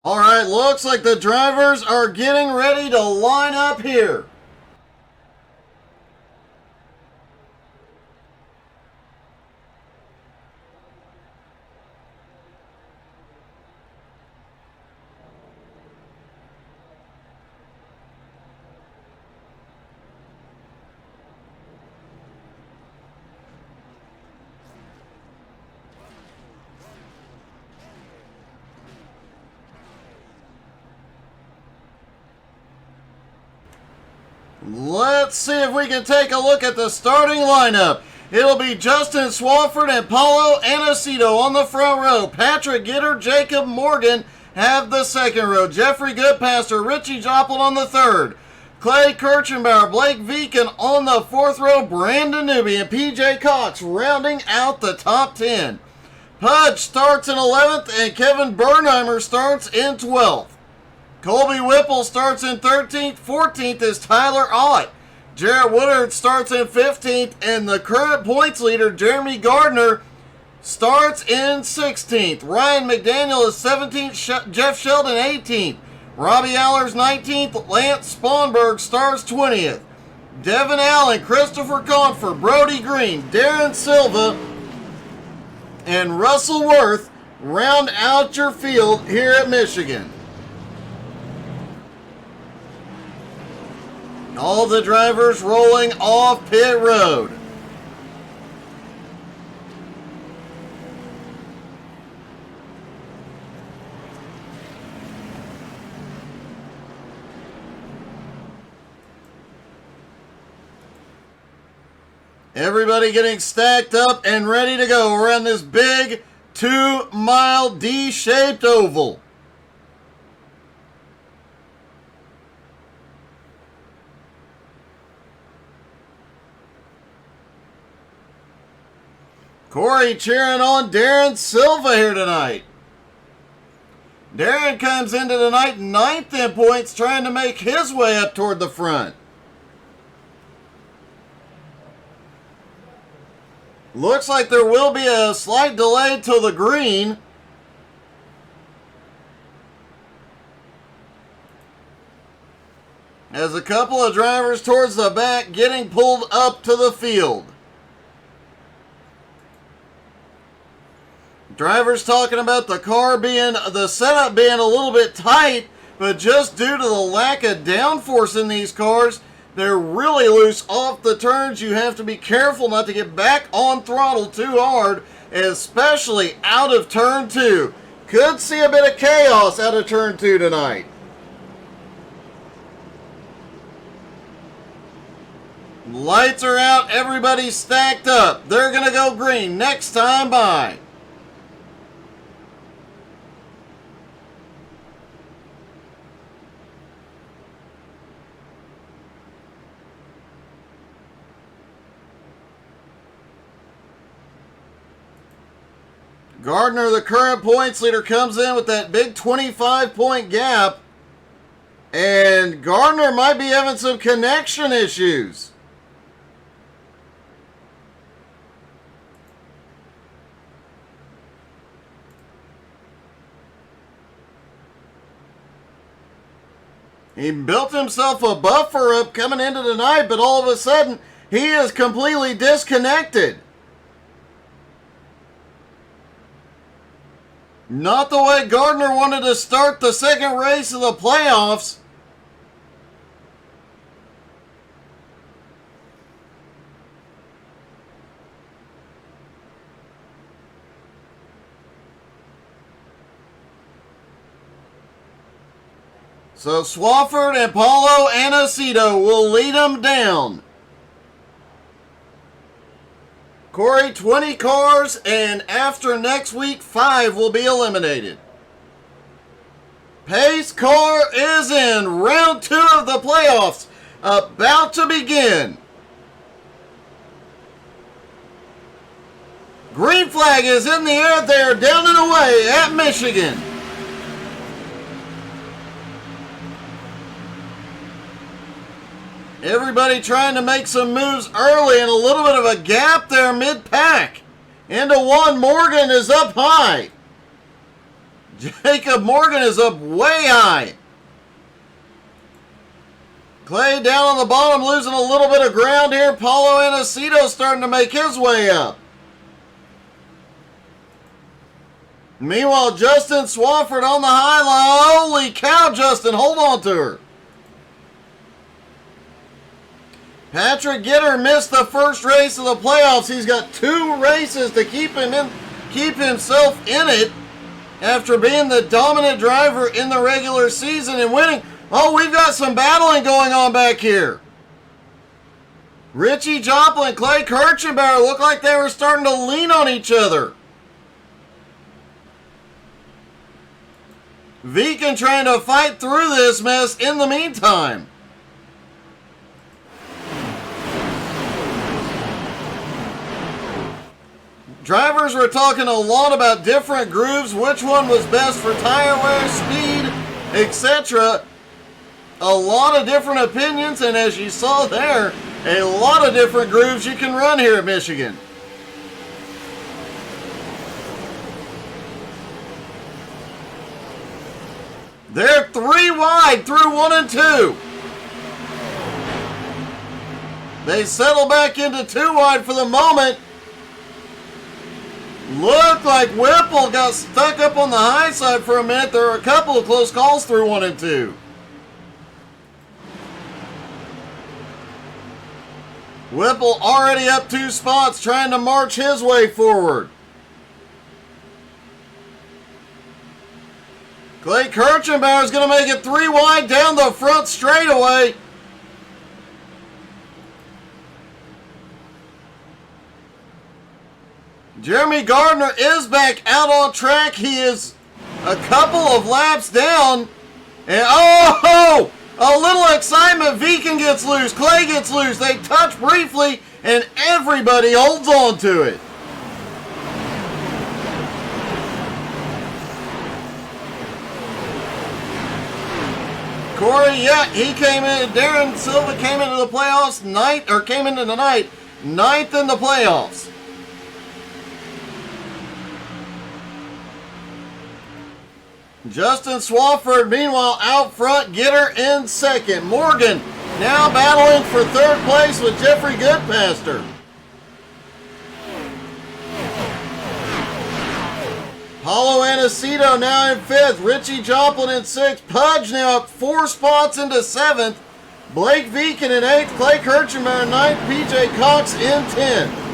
All right, looks like the drivers are getting ready to line up here. Let's see if we can take a look at the starting lineup. It'll be Justin Swafford and Paulo Aniceto on the front row. Patrick Gitter, Jacob Morgan have the second row. Jeffrey Goodpaster, Richie Joplin on the third. Clay Kirchenbauer, Blake Veeken on the fourth row. Brandon Newby and PJ Cox rounding out the top 10. Pudge starts in 11th and Kevin Bernheimer starts in 12th. Colby Whipple starts in 13th. 14th is Tyler Ott. Jarrett Woodard starts in 15th. And the current points leader, Jeremy Gardner, starts in 16th. Ryan McDaniel is 17th. Jeff Sheldon 18th. Robbie Allers 19th. Lance Sponberg starts 20th. Devin Allen, Christopher Confer, Brody Green, Darren Silva, and Russell Worth round out your field here at Michigan. All the drivers rolling off pit road. Everybody getting stacked up and ready to go around this big 2-mile D-shaped oval. Corey cheering on Darren Silva here tonight. Darren comes into tonight 9th in points, trying to make his way up toward the front. Looks like there will be a slight delay till the green. As a couple of drivers towards the back getting pulled up to the field. Drivers talking about the setup being a little bit tight, but just due to the lack of downforce in these cars, they're really loose off the turns. You have to be careful not to get back on throttle too hard, especially out of turn 2. Could see a bit of chaos out of turn 2 tonight. Lights are out, everybody's stacked up. They're going to go green next time by. Gardner, the current points leader, comes in with that big 25-point gap. And Gardner might be having some connection issues. He built himself a buffer up coming into tonight, but all of a sudden, he is completely disconnected. Not the way Gardner wanted to start the second race of the playoffs. So Swafford and Paulo Aniceto will lead them down. Corey, 20 cars, and after next week, 5 will be eliminated. Pace car is in. Round 2 of the playoffs about to begin. Green flag is in the air there, down and away at Michigan. Everybody trying to make some moves early and a little bit of a gap there mid-pack. Into one, Morgan is up high. Jacob Morgan is up way high. Clay down on the bottom, losing a little bit of ground here. Paulo Aniceto starting to make his way up. Meanwhile, Justin Swafford on the high line. Holy cow, Justin, hold on to her. Patrick Gitter missed the first race of the playoffs. He's got 2 races to keep himself in it after being the dominant driver in the regular season and winning. Oh, we've got some battling going on back here. Richie Joplin, Clay Kirchenbauer looked like they were starting to lean on each other. Viken trying to fight through this mess in the meantime. Drivers were talking a lot about different grooves, which one was best for tire wear, speed, etc. A lot of different opinions, and as you saw there, a lot of different grooves you can run here at Michigan. They're 3 wide through 1 and 2. They settle back into 2 wide for the moment. Looked like Whipple got stuck up on the high side for a minute. There were a couple of close calls through 1 and 2. Whipple already up 2 spots, trying to march his way forward. Clay Kirchenbauer is going to make it 3 wide down the front straightaway. Jeremy Gardner is back out on track. He is a couple of laps down. And oh, a little excitement. Viken gets loose. Clay gets loose. They touch briefly, and everybody holds on to it. Corey, yeah, he came in. Darren Silva came into the playoffs came into the night 9th in the playoffs. Justin Swafford, meanwhile, out front, Gitter in second. Morgan now battling for 3rd place with Jeffrey Goodpaster. Paulo Aniceto now in 5th. Richie Joplin in 6th. Pudge now up 4 spots into 7th. Blake Viken in 8th. Clay Kirchenbauer in 9th. PJ Cox in 10th.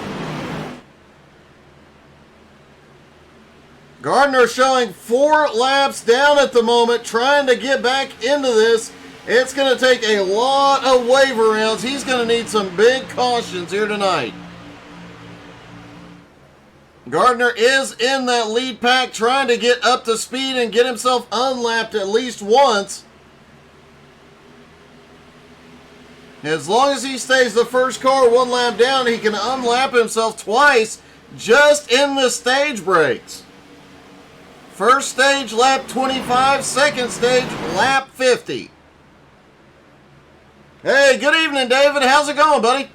Gardner showing 4 laps down at the moment, trying to get back into this. It's going to take a lot of waiver rounds. He's going to need some big cautions here tonight. Gardner is in that lead pack, trying to get up to speed and get himself unlapped at least once. As long as he stays the first car 1 lap down, he can unlap himself twice just in the stage breaks. First stage, lap 25. Second stage, lap 50. Hey, good evening, David. How's it going, buddy?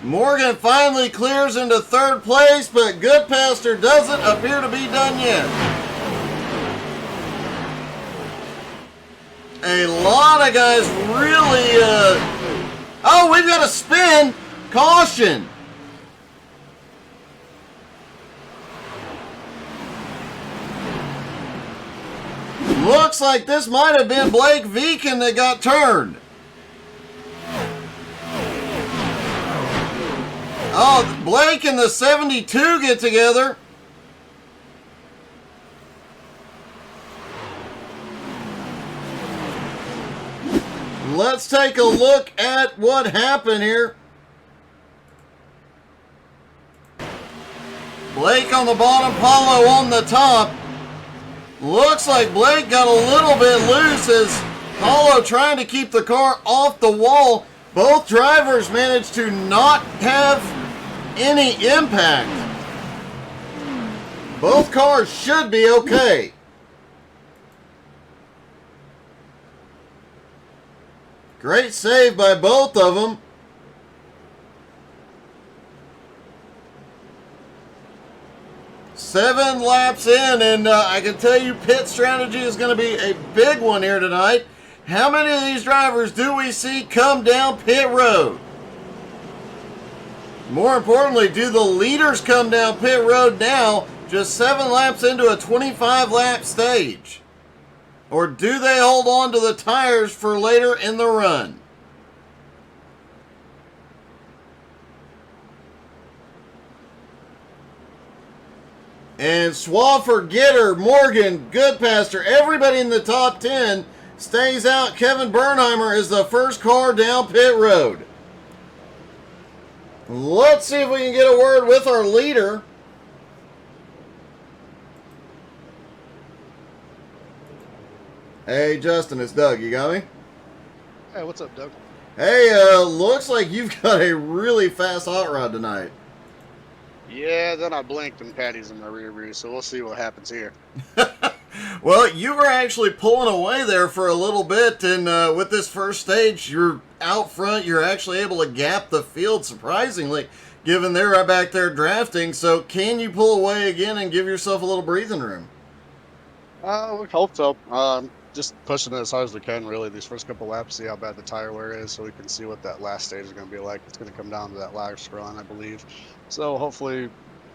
Morgan finally clears into 3rd place, but Goodpaster doesn't appear to be done yet. A lot of guys really, oh, we've got a spin. Caution. Looks like this might have been Blake Viken that got turned. Oh, Blake and the 72 get together. Let's take a look at what happened here. Blake on the bottom, Paulo on the top. Looks like Blake got a little bit loose as Paulo trying to keep the car off the wall. Both drivers managed to not have any impact. Both cars should be okay. Great save by both of them. Seven laps in, and I can tell you pit strategy is going to be a big one here tonight. How many of these drivers do we see come down pit road? More importantly, do the leaders come down pit road now, just 7 laps into a 25-lap stage? Or do they hold on to the tires for later in the run? And Swafford, Gitter, Morgan, Goodpaster, everybody in the top 10 stays out. Kevin Bernheimer is the first car down pit road. Let's see if we can get a word with our leader. Hey, Justin, it's Doug. You got me? Hey, what's up, Doug? Hey, looks like you've got a really fast hot rod tonight. Yeah, then I blinked and Patty's in my rear view, so we'll see what happens here. Well, you were actually pulling away there for a little bit, and with this first stage, you're out front. You're actually able to gap the field, surprisingly, given they're right back there drafting. So can you pull away again and give yourself a little breathing room? We hope so. Just pushing it as hard as we can, really, these first couple laps, see how bad the tire wear is, so we can see what that last stage is going to be like. It's going to come down to that last run, I believe. So hopefully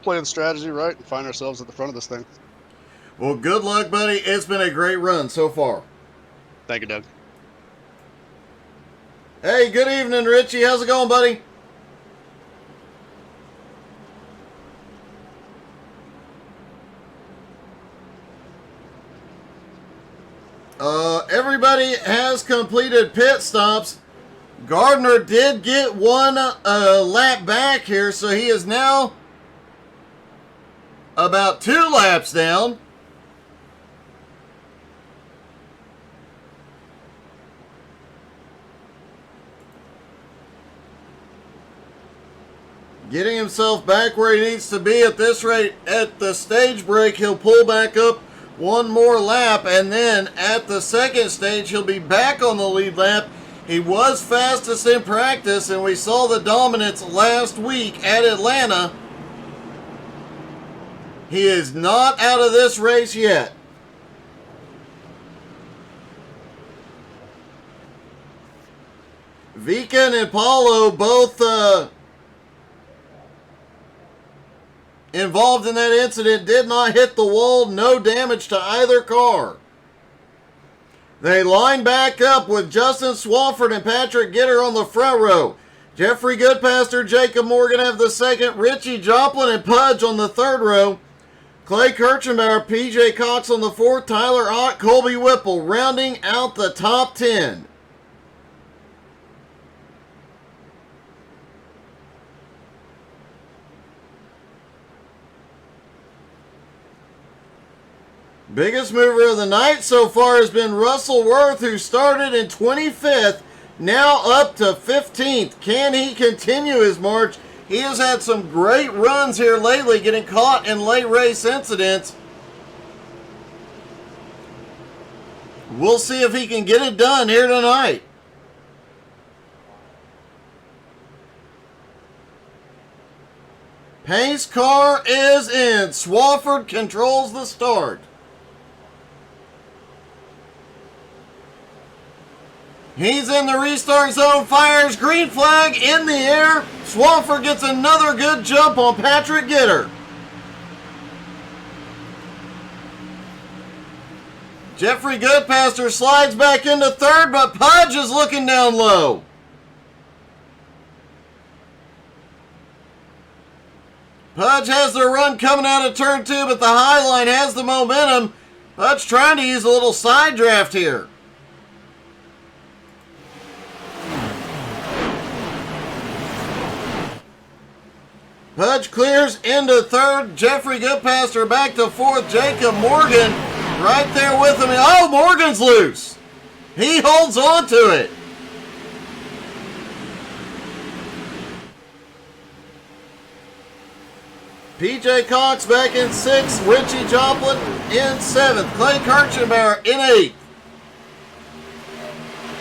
play the strategy right and find ourselves at the front of this thing. Well, good luck, buddy. It's been a great run so far. Thank you, Doug. Hey, good evening, Richie. How's it going, buddy? Everybody has completed pit stops. Gardner did get one lap back here, so he is now about 2 laps down. Getting himself back where he needs to be at this rate. At the stage break, he'll pull back up one more lap, and then at the second stage, he'll be back on the lead lap. He was fastest in practice, and we saw the dominance last week at Atlanta. He is not out of this race yet. Viken and Paulo both involved in that incident, did not hit the wall, no damage to either car. They line back up with Justin Swafford and Patrick Gitter on the front row. Jeffrey Goodpaster, Jacob Morgan have the second. Richie Joplin and Pudge on the third row. Clay Kirchenbauer, PJ Cox on the fourth. Tyler Ott, Colby Whipple rounding out the top 10. Biggest mover of the night so far has been Russell Worth, who started in 25th, now up to 15th. Can he continue his march? He has had some great runs here lately, getting caught in late race incidents. We'll see if he can get it done here tonight. Pace car is in. Swafford controls the start. He's in the restart zone, fires green flag in the air. Swafford gets another good jump on Patrick Gitter. Jeffrey Goodpaster slides back into third, but Pudge is looking down low. Pudge has the run coming out of turn 2, but the high line has the momentum. Pudge trying to use a little side draft here. Pudge clears into third. Jeffrey Goodpaster back to fourth. Jacob Morgan right there with him. Oh, Morgan's loose. He holds on to it. PJ Cox back in 6th. Richie Joplin in 7th. Clay Kirchenbauer in 8th.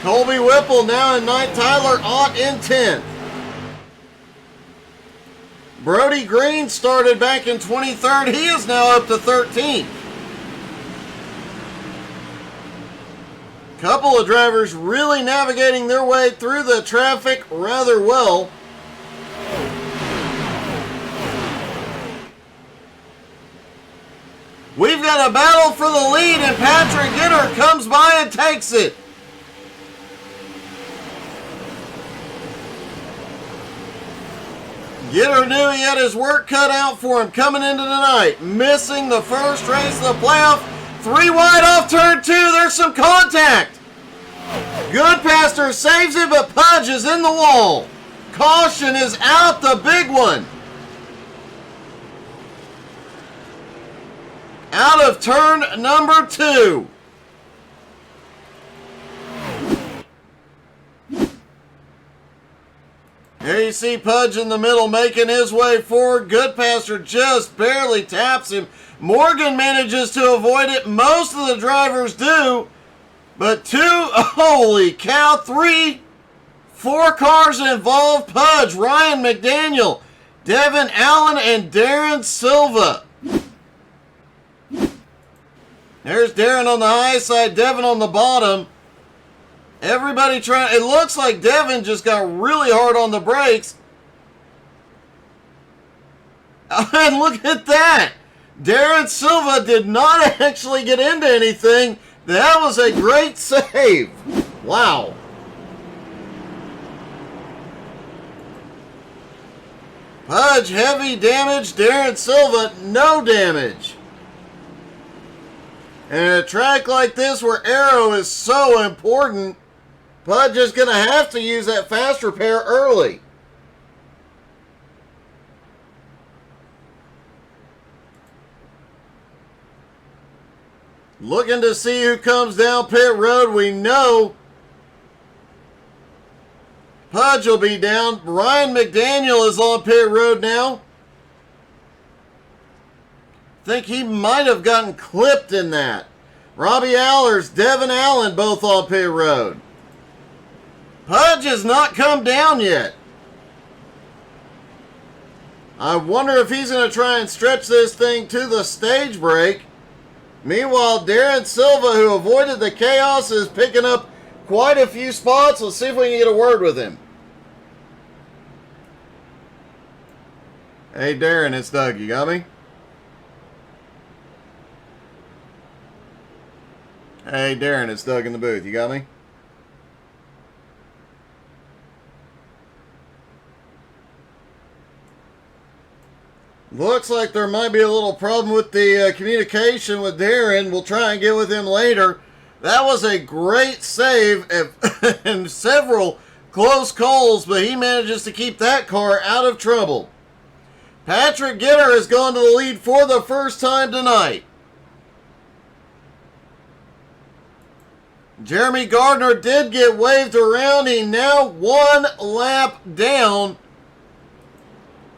Colby Whipple now in 9th. Tyler Ott in 10th. Brody Green started back in 23rd. He is now up to 13th. Couple of drivers really navigating their way through the traffic rather well. We've got a battle for the lead, and Patrick Gitter comes by and takes it. Gitter knew he had his work cut out for him coming into tonight. Missing the first race of the playoff. 3 wide off turn 2. There's some contact. Goodpaster saves it, but Pudge is in the wall. Caution is out, the big one. Out of turn number 2. Here you see Pudge in the middle making his way forward. Goodpaster just barely taps him. Morgan manages to avoid it. Most of the drivers do. But 2, holy cow, 3, 4 cars involved. Pudge, Ryan McDaniel, Devin Allen, and Darren Silva. There's Darren on the high side, Devin on the bottom. Everybody trying. It looks like Devin just got really hard on the brakes. And look at that. Darren Silva did not actually get into anything. That was a great save. Wow. Pudge, heavy damage. Darren Silva, no damage. And a track like this where aero is so important, Pudge is going to have to use that fast repair early. Looking to see who comes down pit road. We know Pudge will be down. Ryan McDaniel is on pit road now. Think he might have gotten clipped in that. Robbie Allers, Devin Allen both on pit road. Pudge has not come down yet. I wonder if he's going to try and stretch this thing to the stage break. Meanwhile, Darren Silva, who avoided the chaos, is picking up quite a few spots. Let's see if we can get a word with him. Hey, Darren, it's Doug. You got me? Hey, Darren, it's Doug in the booth. You got me? Looks like there might be a little problem with the communication with Darren. We'll try and get with him later. That was a great save and several close calls, but he manages to keep that car out of trouble. Patrick Gitter has gone to the lead for the first time tonight. Jeremy Gardner did get waved around. He now 1 lap down.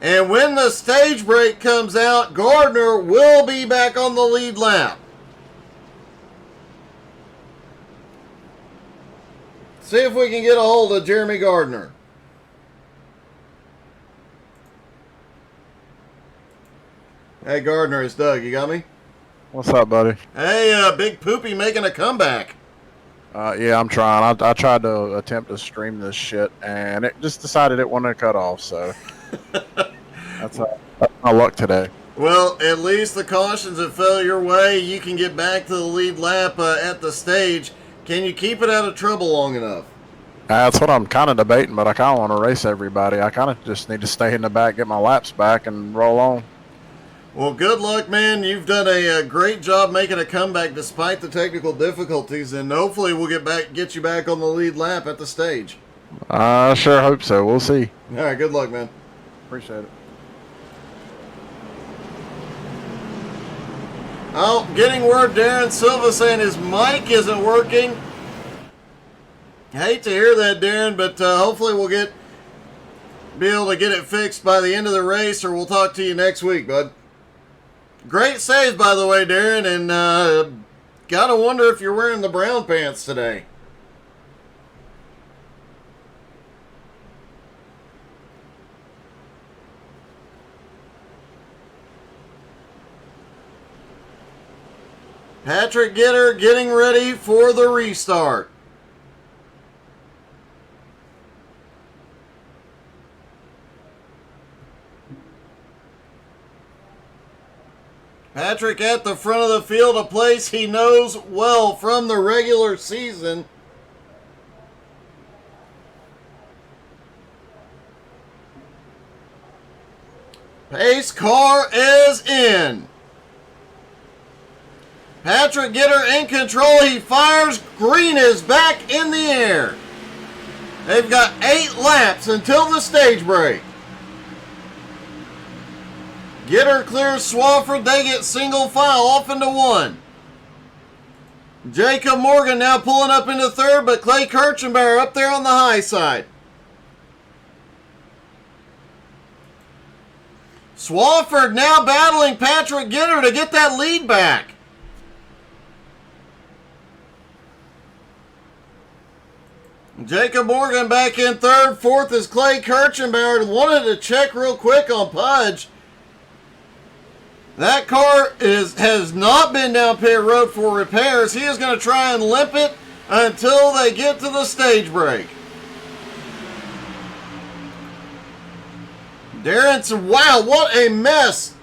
And when the stage break comes out, Gardner will be back on the lead lap. See if we can get a hold of Jeremy Gardner. Hey, Gardner, it's Doug. You got me? What's up, buddy? Hey, Big Poopy making a comeback. Yeah, I'm trying. I tried to attempt to stream this shit, and it just decided it wanted to cut off, so that's my luck today. Well, at least the cautions have fell your way. You can get back to the lead lap at the stage. Can you keep it out of trouble long enough? That's what I'm kind of debating, but I kind of want to race everybody. I kind of just need to stay in the back, get my laps back, and roll on. Well, good luck, man. You've done a great job making a comeback despite the technical difficulties, and hopefully we'll get you back on the lead lap at the stage. I sure hope so. We'll see. All right, good luck, man. Appreciate it. Oh, getting word Darren Silva saying his mic isn't working. Hate to hear that, Darren, but hopefully we'll be able to get it fixed by the end of the race, or we'll talk to you next week, bud. Great save, by the way, Darren, and gotta wonder if you're wearing the brown pants today. Patrick Gitter getting ready for the restart. Patrick at the front of the field, a place he knows well from the regular season. Pace car is in. Patrick Gitter in control. He fires. Green is back in the air. They've got 8 laps until the stage break. Gitter clears Swafford. They get single file off into 1. Jacob Morgan now pulling up into 3rd, but Clay Kirchenbauer up there on the high side. Swafford now battling Patrick Gitter to get that lead back. Jacob Morgan back in 3rd. 4th is Clay Kirchenbauer. Wanted to check real quick on Pudge. That car has not been down pit road for repairs. He is going to try and limp it until they get to the stage break. Darrenson, wow, what a mess.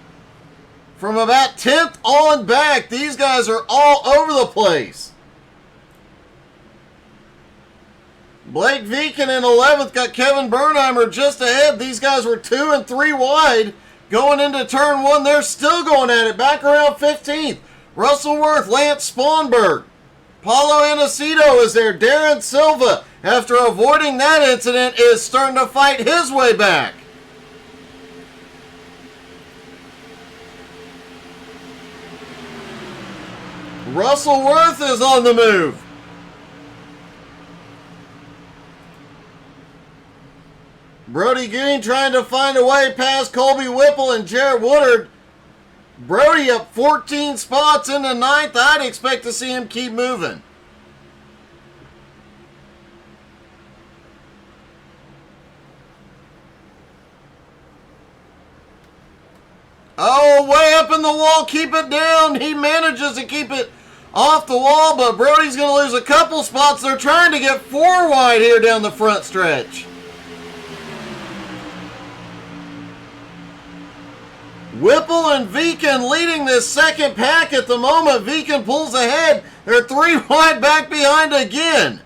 From about 10th on back, these guys are all over the place. Blake Viken in 11th, got Kevin Bernheimer just ahead. These guys were 2 and 3 wide going into turn 1. They're still going at it, back around 15th. Russell Worth, Lance Sponberg. Paulo Anacito is there. Darren Silva, after avoiding that incident, is starting to fight his way back. Russell Worth is on the move. Brody Green trying to find a way past Colby Whipple and Jared Woodard. Brody up 14 spots in the 9th. I'd expect to see him keep moving. Oh, way up in the wall. Keep it down. He manages to keep it off the wall, but Brody's going to lose a couple spots. They're trying to get 4 wide here down the front stretch. Whipple and Viken leading this second pack at the moment. Viken pulls ahead. They're 3 wide back behind again.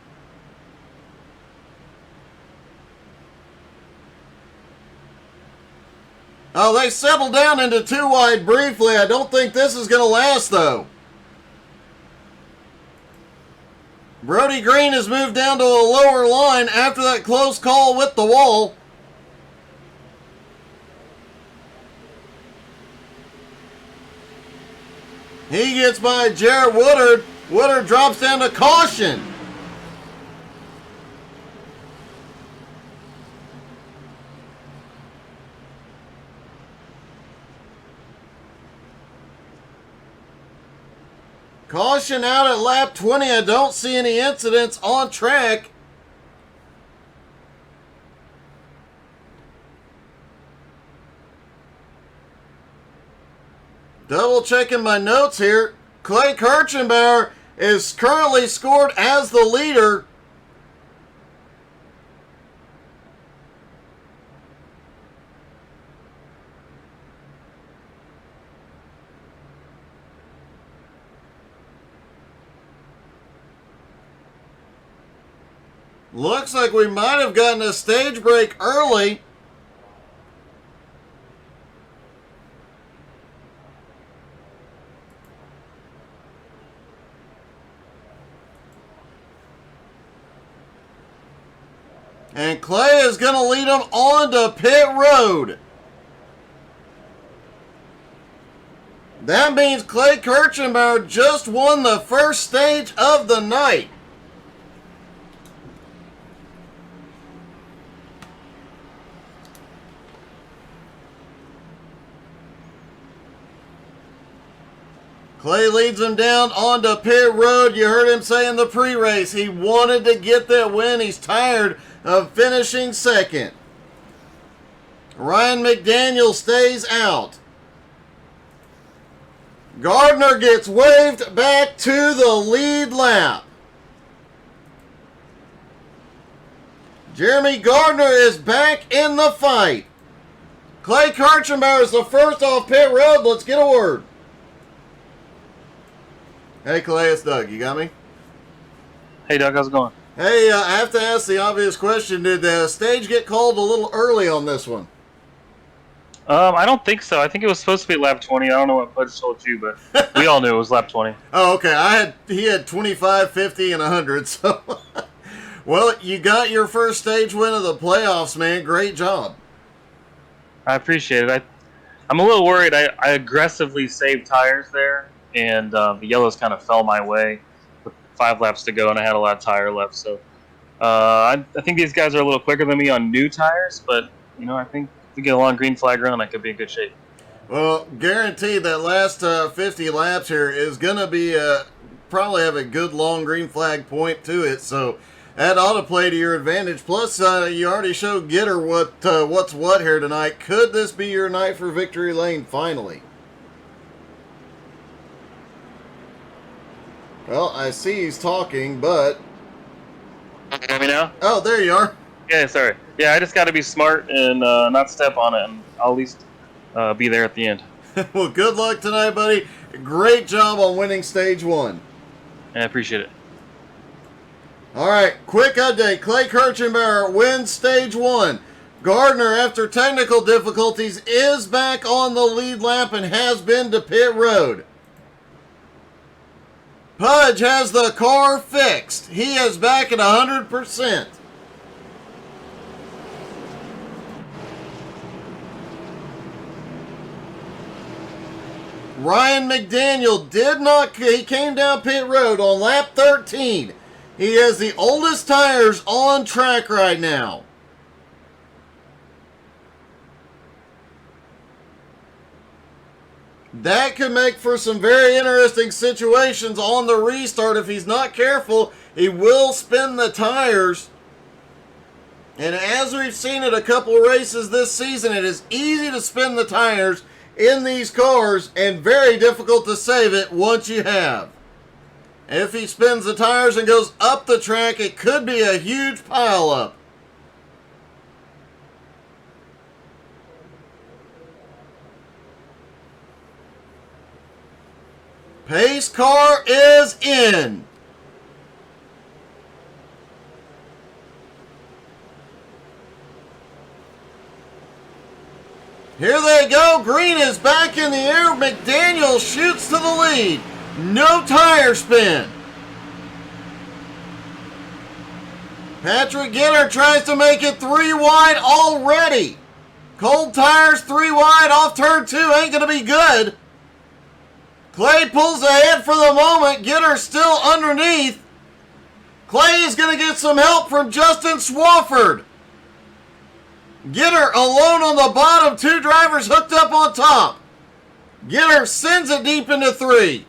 Oh, they settled down into 2 wide briefly. I don't think this is going to last, though. Brody Green has moved down to a lower line after that close call with the wall. He gets by Jared Woodard. Woodard drops down to caution. Caution out at lap 20. I don't see any incidents on track. Double checking my notes here. Clay Kirchenbauer is currently scored as the leader. Looks like we might have gotten a stage break early. And Clay is going to lead them on to pit road. That means Clay Kirchenbauer just won the first stage of the night. Clay leads him down onto pit road. You heard him say in the pre-race he wanted to get that win. He's tired of finishing second. Ryan McDaniel stays out. Gardner gets waved back to the lead lap. Jeremy Gardner is back in the fight. Clay Kirchenbauer is the first off pit road. Let's get a word. Hey, Clay, it's Doug. You got me? Hey, Doug, how's it going? Hey, I have to ask the obvious question. Did the stage get called a little early on this one? I don't think so. I think it was supposed to be lap 20. I don't know what Pudge told you, but we all knew it was lap 20. Oh, okay. He had 25, 50, and 100, so... Well, you got your first stage win of the playoffs, man. Great job. I appreciate it. I'm a little worried. I aggressively saved tires there, and the yellows kind of fell my way with 5 laps to go, and I had a lot of tire left. So I think these guys are a little quicker than me on new tires, but I think if we get a long green flag run, I could be in good shape. Well, guaranteed that last 50 laps here is going to be probably have a good long green flag point to it, so that ought to play to your advantage. Plus, you already showed Gitter what's what here tonight. Could this be your night for victory lane finally? Well, I see he's talking, but... Can you hear me now? Oh, there you are. Yeah, sorry. Yeah, I just got to be smart and not step on it, and I'll at least be there at the end. Well, good luck tonight, buddy. Great job on winning stage 1. I appreciate it. All right, quick update. Clay Kirchenbauer wins stage 1. Gardner, after technical difficulties, is back on the lead lap and has been to pit road. Pudge has the car fixed. He is back at 100%. Ryan McDaniel he came down pit road on lap 13. He has the oldest tires on track right now. That could make for some very interesting situations on the restart. If he's not careful, he will spin the tires. And as we've seen at a couple races this season, it is easy to spin the tires in these cars and very difficult to save it once you have. If he spins the tires and goes up the track, it could be a huge pileup. Pace car is in. Here they go. Green is back in the air. McDaniel shoots to the lead. No tire spin. Patrick Gitter tries to make it 3 wide already. Cold tires 3 wide off turn 2 ain't going to be good. Clay pulls ahead for the moment. Gitter still underneath. Clay is going to get some help from Justin Swafford. Gitter alone on the bottom. 2 drivers hooked up on top. Gitter sends it deep into 3.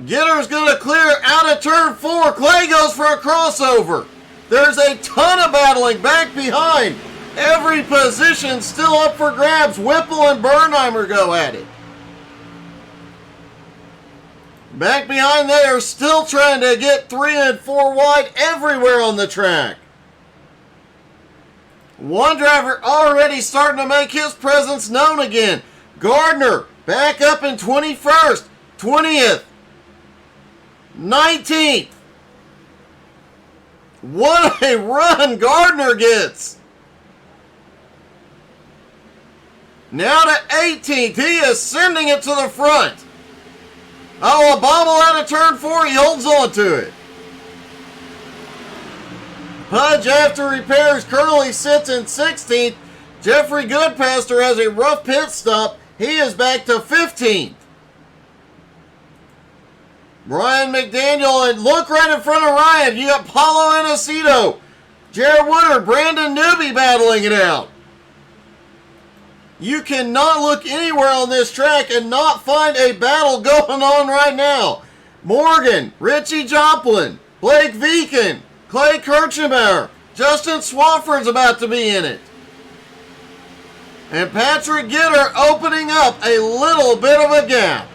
Gitter's going to clear out of turn 4. Clay goes for a crossover. There's a ton of battling back behind. Every position still up for grabs. Whipple and Bernheimer go at it. Back behind, they are still trying to get 3 and 4 wide everywhere on the track. One driver already starting to make his presence known again. Gardner back up in 21st, 20th, 19th. What a run Gardner gets. Now to 18th. He is sending it to the front. Oh, a bobble out of turn 4. He holds on to it. Pudge, after repairs, currently sits in 16th. Jeffrey Goodpaster has a rough pit stop. He is back to 15th. Ryan McDaniel, and look right in front of Ryan. You got Paulo Inesito, Jared Woodard, Brandon Newby battling it out. You cannot look anywhere on this track and not find a battle going on right now. Morgan, Richie Joplin, Blake Viken, Clay Kirchenbauer, Justin Swafford's about to be in it. And Patrick Gitter opening up a little bit of a gap.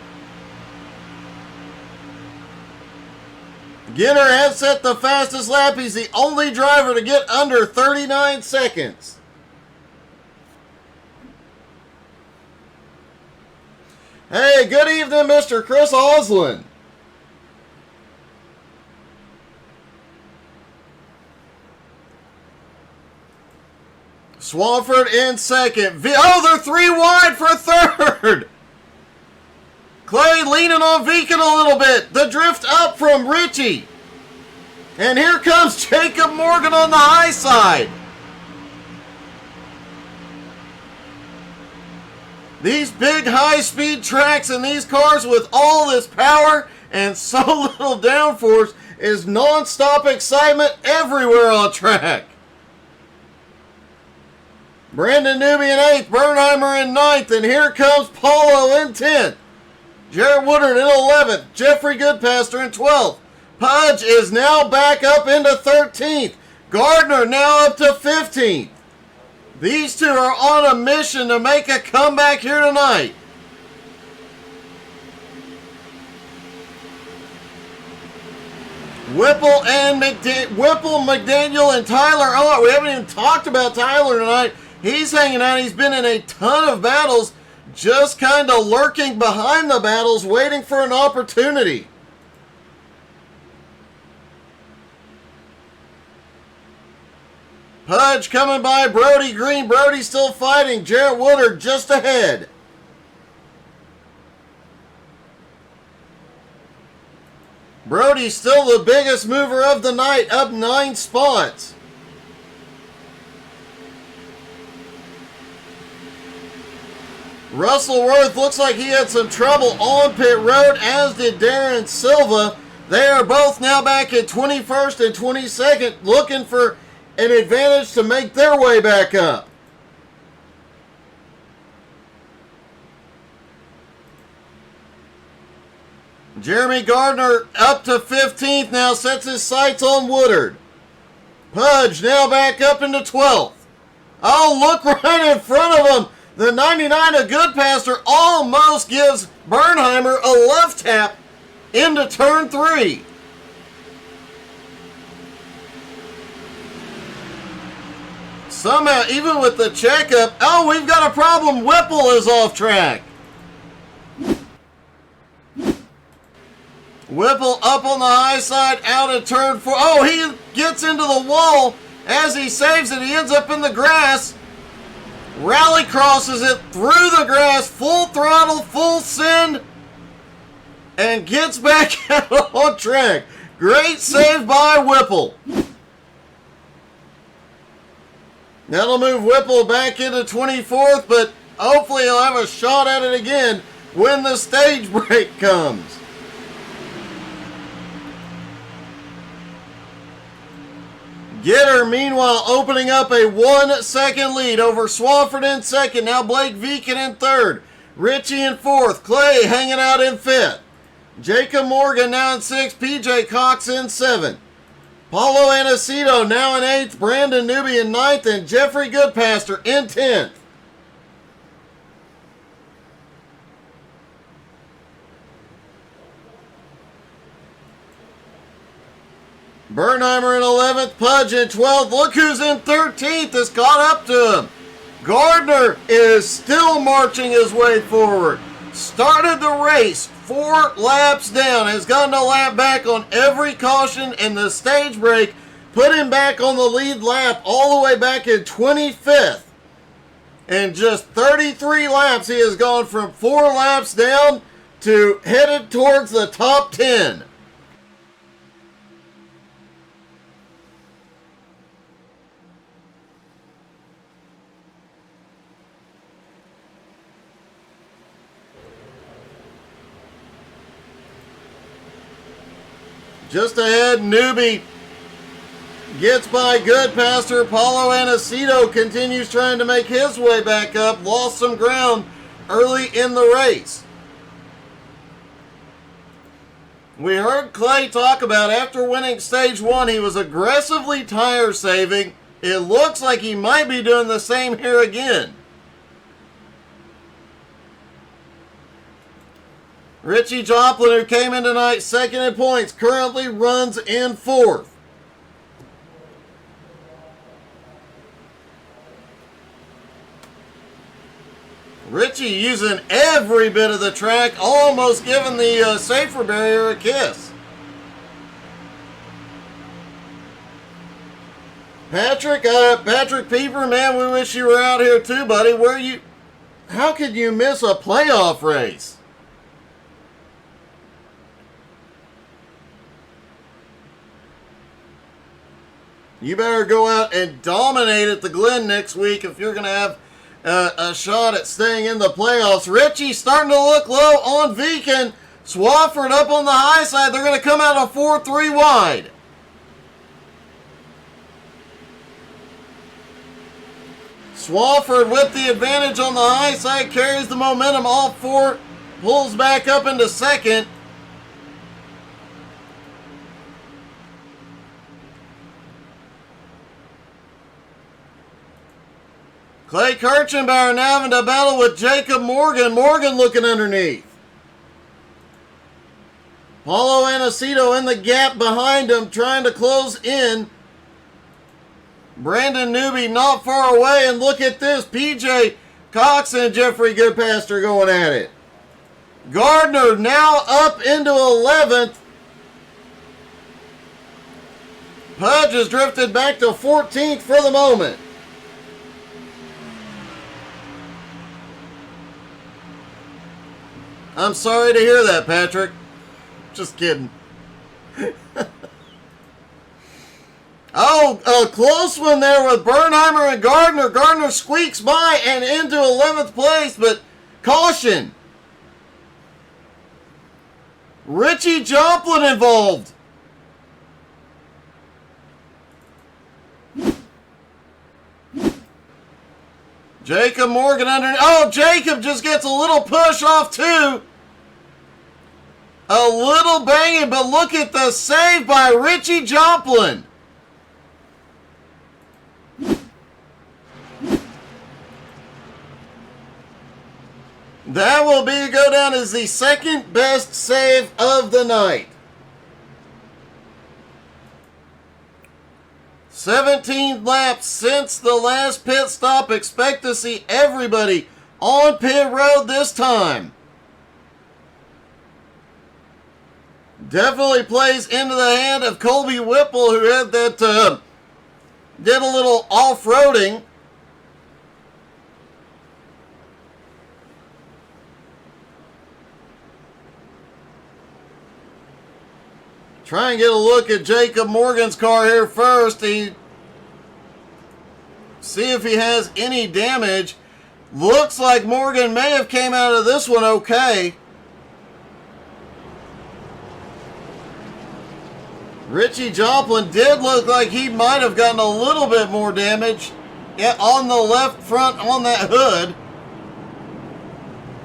Gitter has set the fastest lap. He's the only driver to get under 39 seconds. Hey, good evening, Mr. Chris Oslin. Swafford in second. Oh, they're 3 wide for third. Clay leaning on Viken a little bit. The drift up from Richie. And here comes Jacob Morgan on the high side. These big high-speed tracks and these cars with all this power and so little downforce is non-stop excitement everywhere on track. Brandon Newby in 8th, Bernheimer in 9th, and here comes Paulo in 10th. Jarrett Woodard in 11th, Jeffrey Goodpaster in 12th. Pudge is now back up into 13th. Gardner now up to 15th. These two are on a mission to make a comeback here tonight. Whipple, McDaniel, and Tyler. Oh, we haven't even talked about Tyler tonight. He's hanging out. He's been in a ton of battles, just kind of lurking behind the battles, waiting for an opportunity. Pudge coming by Brody Green. Brody still fighting. Jarrett Woodard just ahead. Brody still the biggest mover of the night, up 9 spots. Russell Worth looks like he had some trouble on pit road, as did Darren Silva. They are both now back at 21st and 22nd, looking for an advantage to make their way back up. Jeremy Gardner up to 15th now, sets his sights on Woodard. Pudge now back up into 12th. Oh, look right in front of him. The 99 of Goodpaster almost gives Bernheimer a left tap into turn 3. Somehow, even with the checkup, oh, we've got a problem. Whipple is off track. Whipple up on the high side, out of turn 4. Oh, he gets into the wall. As he saves it, he ends up in the grass. Rally crosses it through the grass, full throttle, full send, and gets back out on track. Great save by Whipple. That'll move Whipple back into 24th, but hopefully he'll have a shot at it again when the stage break comes. Gitter, meanwhile, opening up a 1-second lead over Swafford in second. Now Blake Viken in third. Richie in fourth. Clay hanging out in fifth. Jacob Morgan now in sixth. PJ Cox in seventh. Paulo Anacito now in 8th, Brandon Newby in 9th, and Jeffrey Goodpaster in 10th. Bernheimer in 11th, Pudge in 12th. Look who's in 13th, has caught up to him. Gardner is still marching his way forward. Started the race 4 laps down, has gotten a lap back on every caution, and the stage break put him back on the lead lap all the way back in 25th. In just 33 laps, he has gone from 4 laps down to headed towards the top 10. Just ahead, Newby gets by Goodpaster. Paulo Anacito continues trying to make his way back up. Lost some ground early in the race. We heard Clay talk about after winning stage 1, he was aggressively tire saving. It looks like he might be doing the same here again. Richie Joplin, who came in tonight second in points, currently runs in fourth. Richie using every bit of the track, almost giving the safer barrier a kiss. Patrick Pieper, man, we wish you were out here too, buddy. How could you miss a playoff race? You better go out and dominate at the Glen next week if you're going to have a shot at staying in the playoffs. Richie starting to look low on Viken. Swafford up on the high side. They're going to come out a 4-3 wide. Swafford with the advantage on the high side, carries the momentum off four, pulls back up into second. Clay Kirchenbauer now having to battle with Jacob Morgan. Morgan looking underneath. Paulo Anacito in the gap behind him, trying to close in. Brandon Newby not far away, and look at this. PJ Cox and Jeffrey Goodpaster going at it. Gardner now up into 11th. Pudge has drifted back to 14th for the moment. I'm sorry to hear that, Patrick. Just kidding. Oh, a close one there with Bernheimer and Gardner. Gardner squeaks by and into 11th place, but caution. Richie Joplin involved. Jacob Morgan under. Oh, Jacob just gets a little push off too. A little banging, but look at the save by Richie Joplin. That will go down as the second best save of the night. 17 laps since the last pit stop. Expect to see everybody on pit road this time. Definitely plays into the hand of Colby Whipple, who had that did a little off-roading. Try and get a look at Jacob Morgan's car here first. See if he has any damage. Looks like Morgan may have came out of this one okay. Richie Joplin did look like he might have gotten a little bit more damage on the left front on that hood.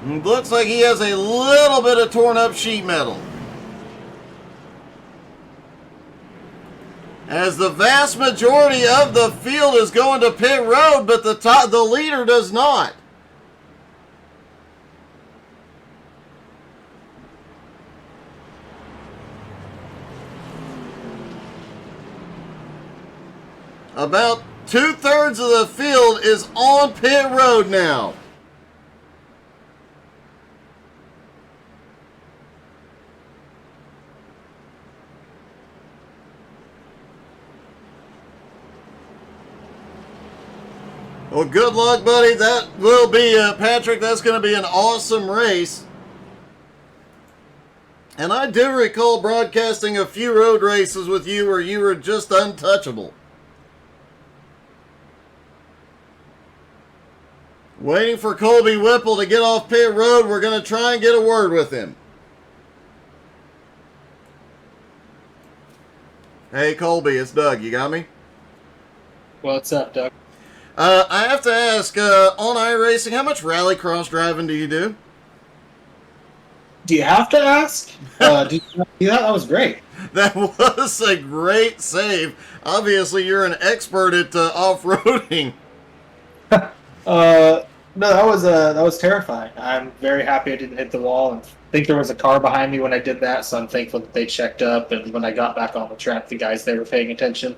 It looks like he has a little bit of torn up sheet metal. As the vast majority of the field is going to pit road, but the leader does not. About 2/3 of the field is on pit road now. Well, good luck, buddy. That will be, Patrick, that's going to be an awesome race. And I do recall broadcasting a few road races with you where you were just untouchable. Waiting for Colby Whipple to get off pit road. We're going to try and get a word with him. Hey, Colby, it's Doug. You got me? What's up, Doug? I have to ask, on iRacing, how much rallycross driving do you do? Do you have to ask? Did you do that? That was great. That was a great save. Obviously, you're an expert at off-roading. No, that was terrifying. I'm very happy I didn't hit the wall, and think there was a car behind me when I did that. So I'm thankful that they checked up, and when I got back on the track, the guys there were paying attention.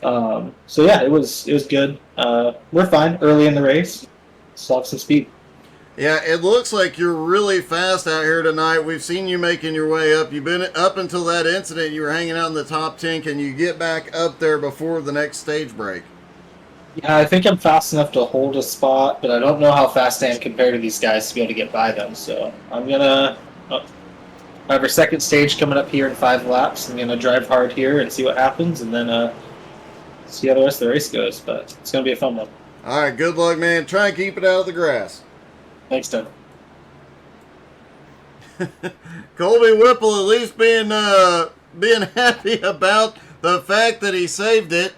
So yeah, it was good. We're fine early in the race. Still have some speed. Yeah, it looks like you're really fast out here tonight. We've seen you making your way up. You've been up until that incident. You were hanging out in the top 10. Can you get back up there before the next stage break? Yeah, I think I'm fast enough to hold a spot, but I don't know how fast I am compared to these guys to be able to get by them. So I'm gonna I have our second stage coming up here in 5 laps. I'm gonna drive hard here and see what happens, and then see how the rest of the race goes. But it's gonna be a fun one. All right, good luck, man. Try and keep it out of the grass. Thanks, Doug. Colby Whipple at least being happy about the fact that he saved it.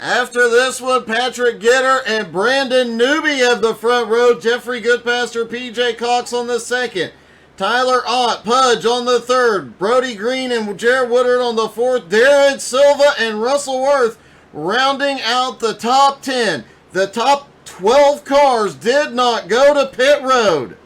After this one, Patrick Gitter and Brandon Newby have the front row. Jeffrey Goodpaster, PJ Cox on the second. Tyler Ott, Pudge on the third. Brody Green and Jared Woodard on the fourth. Darren Silva and Russell Worth rounding out the top 10. The top 12 cars did not go to pit road.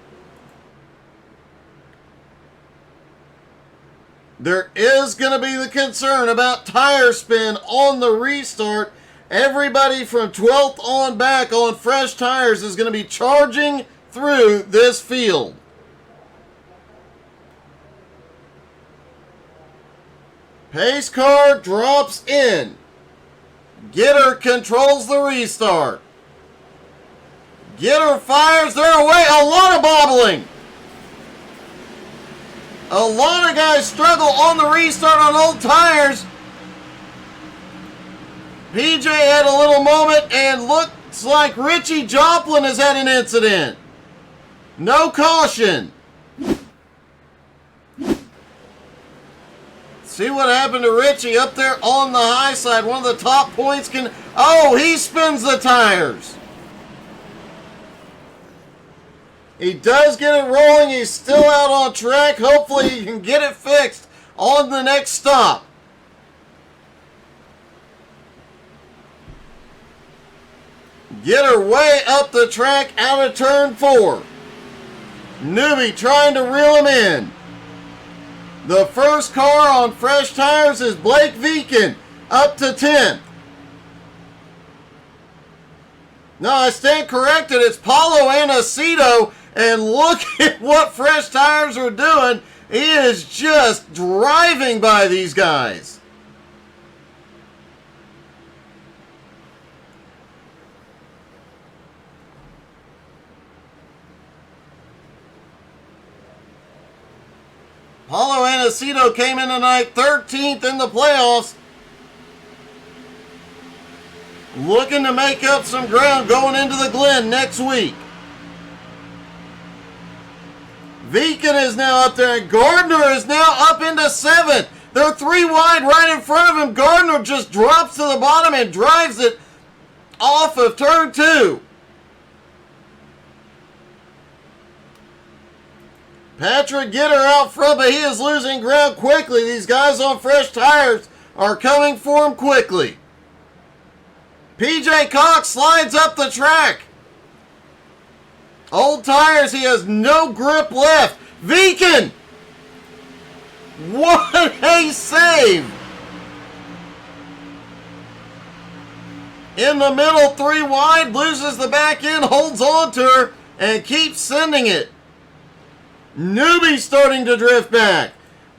There is going to be the concern about tire spin on the restart. Everybody from 12th on back on fresh tires is going to be charging through this field. Pace car drops in. Gitter controls the restart. Gitter fires their way. A lot of bobbling. A lot of guys struggle on the restart on old tires. PJ had a little moment and looks like Richie Joplin has had an incident. No caution. See what happened to Richie up there on the high side. One of the top points can... Oh, he spins the tires. He does get it rolling. He's still out on track. Hopefully he can get it fixed on the next stop. Get her way up the track out of turn 4. Newbie trying to reel him in. The first car on fresh tires is Blake Viken, up to 10th. No, I stand corrected. It's Paulo Anacido, and look at what fresh tires are doing. He is just driving by these guys. Paulo Anacido came in tonight 13th in the playoffs. Looking to make up some ground going into the Glen next week. Viken is now up there, and Gardner is now up into 7th. They're 3 wide right in front of him. Gardner just drops to the bottom and drives it off of turn 2. Patrick Gitter out front, but he is losing ground quickly. These guys on fresh tires are coming for him quickly. PJ Cox slides up the track. Old tires, he has no grip left. Viken! What a save! In the middle, 3 wide, loses the back end, holds on to her, and keeps sending it. Newbie starting to drift back.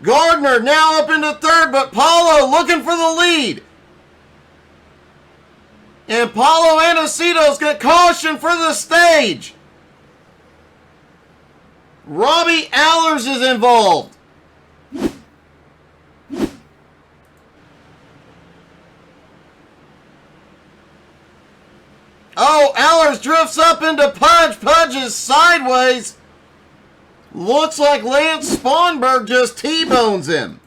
Gardner now up into 3rd, but Paulo looking for the lead. And Paulo Anacido's got caution for the stage. Robbie Allers is involved. Oh, Allers drifts up into Pudge. Pudge is sideways. Looks like Lance Sponberg just T-bones him.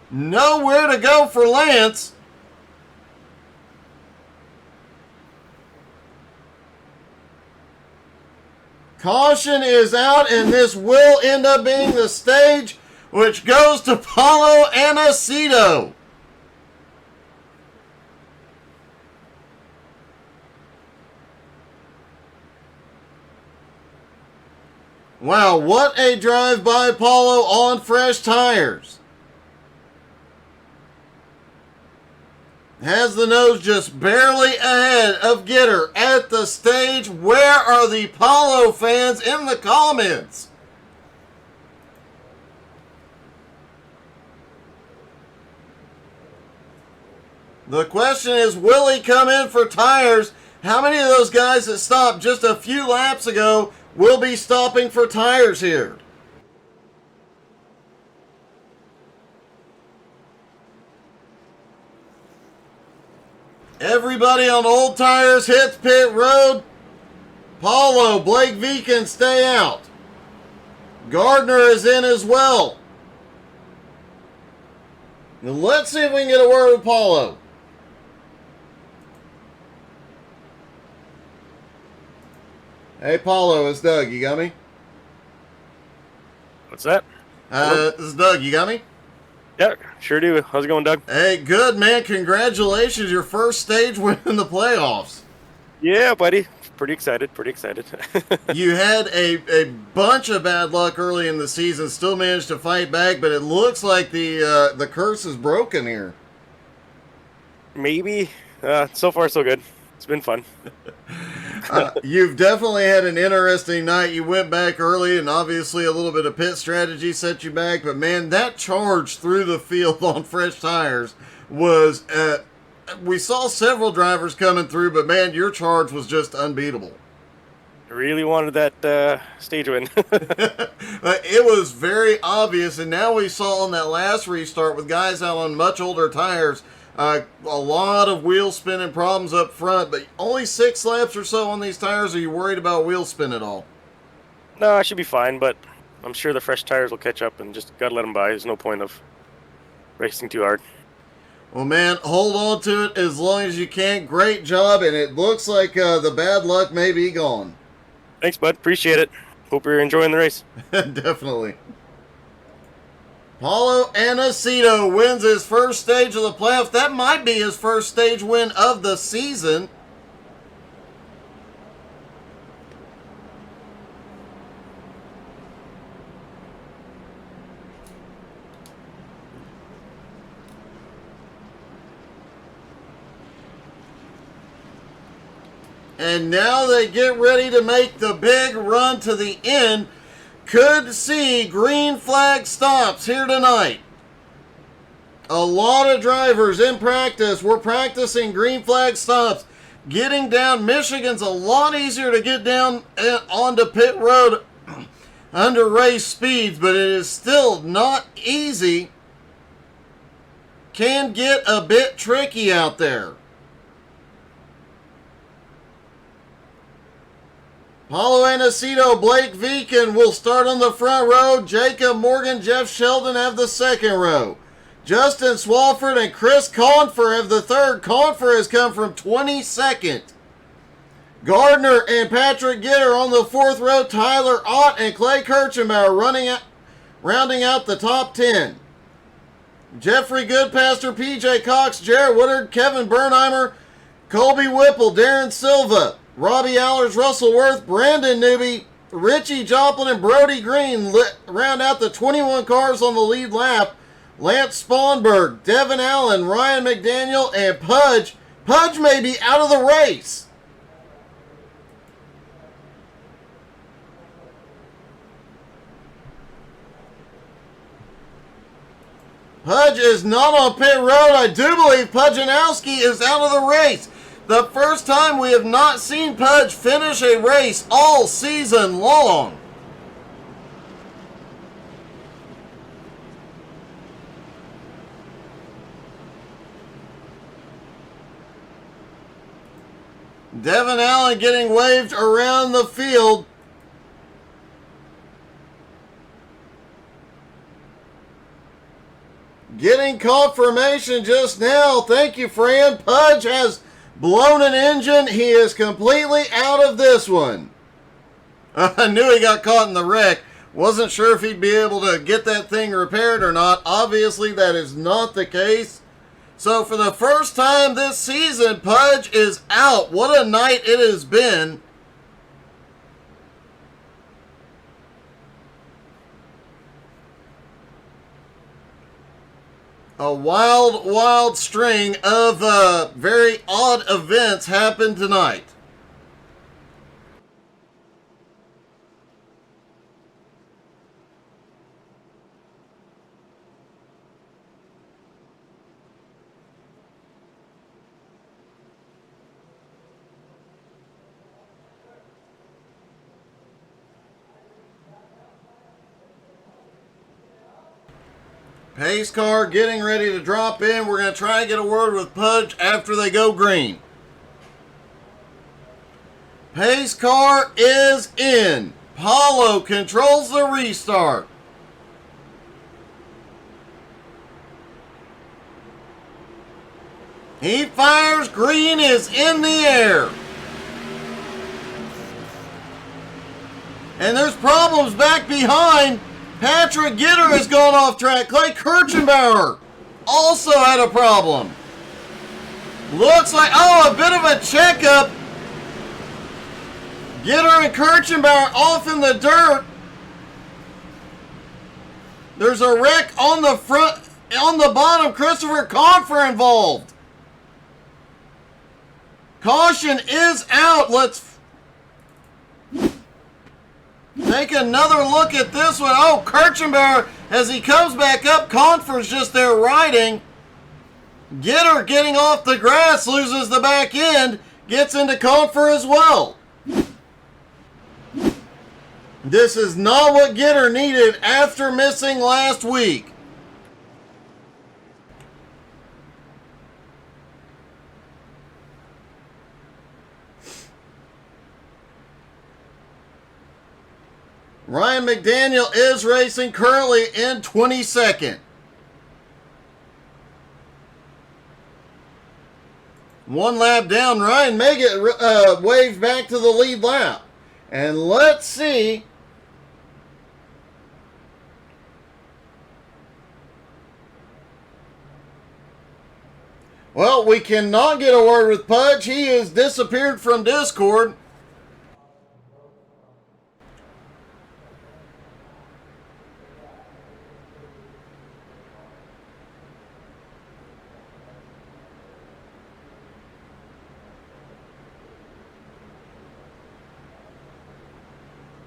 Nowhere to go for Lance. Caution is out, and this will end up being the stage which goes to Paulo Aniceto. Wow, what a drive by Paulo on fresh tires. Has the nose just barely ahead of Gitter at the stage. Where are the Paulo fans in the comments? The question is, will he come in for tires? How many of those guys that stopped just a few laps ago will be stopping for tires here? Everybody on old tires hits pit road. Paulo, Blake V can stay out. Gardner is in as well. Now let's see if we can get a word with Paulo. Hey, Paulo, it's Doug. You got me? What's that? This is Doug. You got me? Yeah, sure do. How's it going, Doug? Hey, good, man. Congratulations. Your first stage win in the playoffs. Yeah, buddy. Pretty excited. You had a bunch of bad luck early in the season, still managed to fight back, but it looks like the curse is broken here. Maybe. So far, so good. It's been fun. You've definitely had an interesting night. You went back early, and obviously a little bit of pit strategy set you back, but man, that charge through the field on fresh tires was... we saw several drivers coming through, but man, your charge was just unbeatable. I really wanted that stage win. It was very obvious, and now we saw on that last restart with guys out on much older tires, a lot of wheel spinning problems up front, but only 6 laps or so on these tires. Are you worried about wheel spin at all? No, I should be fine, but I'm sure the fresh tires will catch up and just gotta let them by. There's no point of racing too hard. Well, man, hold on to it as long as you can. Great job, and it looks like the bad luck may be gone. Thanks, bud. Appreciate it. Hope you're enjoying the race. Definitely. Paulo Aniceto wins his first stage of the playoffs. That might be his first stage win of the season. And now they get ready to make the big run to the end. Could see green flag stops here tonight. A lot of drivers in practice were practicing green flag stops. Getting down, Michigan's a lot easier to get down onto pit road under race speeds, but it is still not easy. Can get a bit tricky out there. Paulo Aniceto, Blake Veakin will start on the front row. Jacob Morgan, Jeff Sheldon have the second row. Justin Swafford and Chris Confer have the third. Confer has come from 22nd. Gardner and Patrick Gitter on the fourth row. Tyler Ott and Clay Kirchenbauer rounding out the top 10. Jeffrey Goodpaster, PJ Cox, Jarrett Woodard, Kevin Bernheimer, Colby Whipple, Darren Silva, Robbie Allers, Russell Worth, Brandon Newby, Richie Joplin, and Brody Green round out the 21 cars on the lead lap. Lance Sponberg, Devin Allen, Ryan McDaniel, and Pudge. Pudge may be out of the race. Pudge is not on pit road. I do believe Nowski is out of the race. The first time we have not seen Pudge finish a race all season long. Devin Allen getting waved around the field. Getting confirmation just now. Thank you, Fran. Pudge has blown an engine. He is completely out of this one. I knew he got caught in the wreck. Wasn't sure if he'd be able to get that thing repaired or not. Obviously, that is not the case. So for the first time this season, Pudge is out. What a night it has been. A wild, wild string of very odd events happened tonight. Pace car getting ready to drop in. We're going to try and get a word with Pudge after they go green. Pace car is in. Paulo controls the restart. He fires. Green is in the air. And there's problems back behind. Patrick Gitter has gone off track. Clay Kirchenbauer also had a problem. Looks like, a bit of a checkup. Gitter and Kirchenbauer off in the dirt. There's a wreck on the front, on the bottom. Christopher Confer involved. Caution is out. Let's take another look at this one. Oh, Kirchenbauer, as he comes back up, Confer's just there riding. Gitter getting off the grass, loses the back end, gets into Confer as well. This is not what Gitter needed after missing last week. Ryan McDaniel is racing currently in 22nd. One lap down. Ryan may get waved back to the lead lap. And let's see. Well, we cannot get a word with Pudge. He has disappeared from Discord.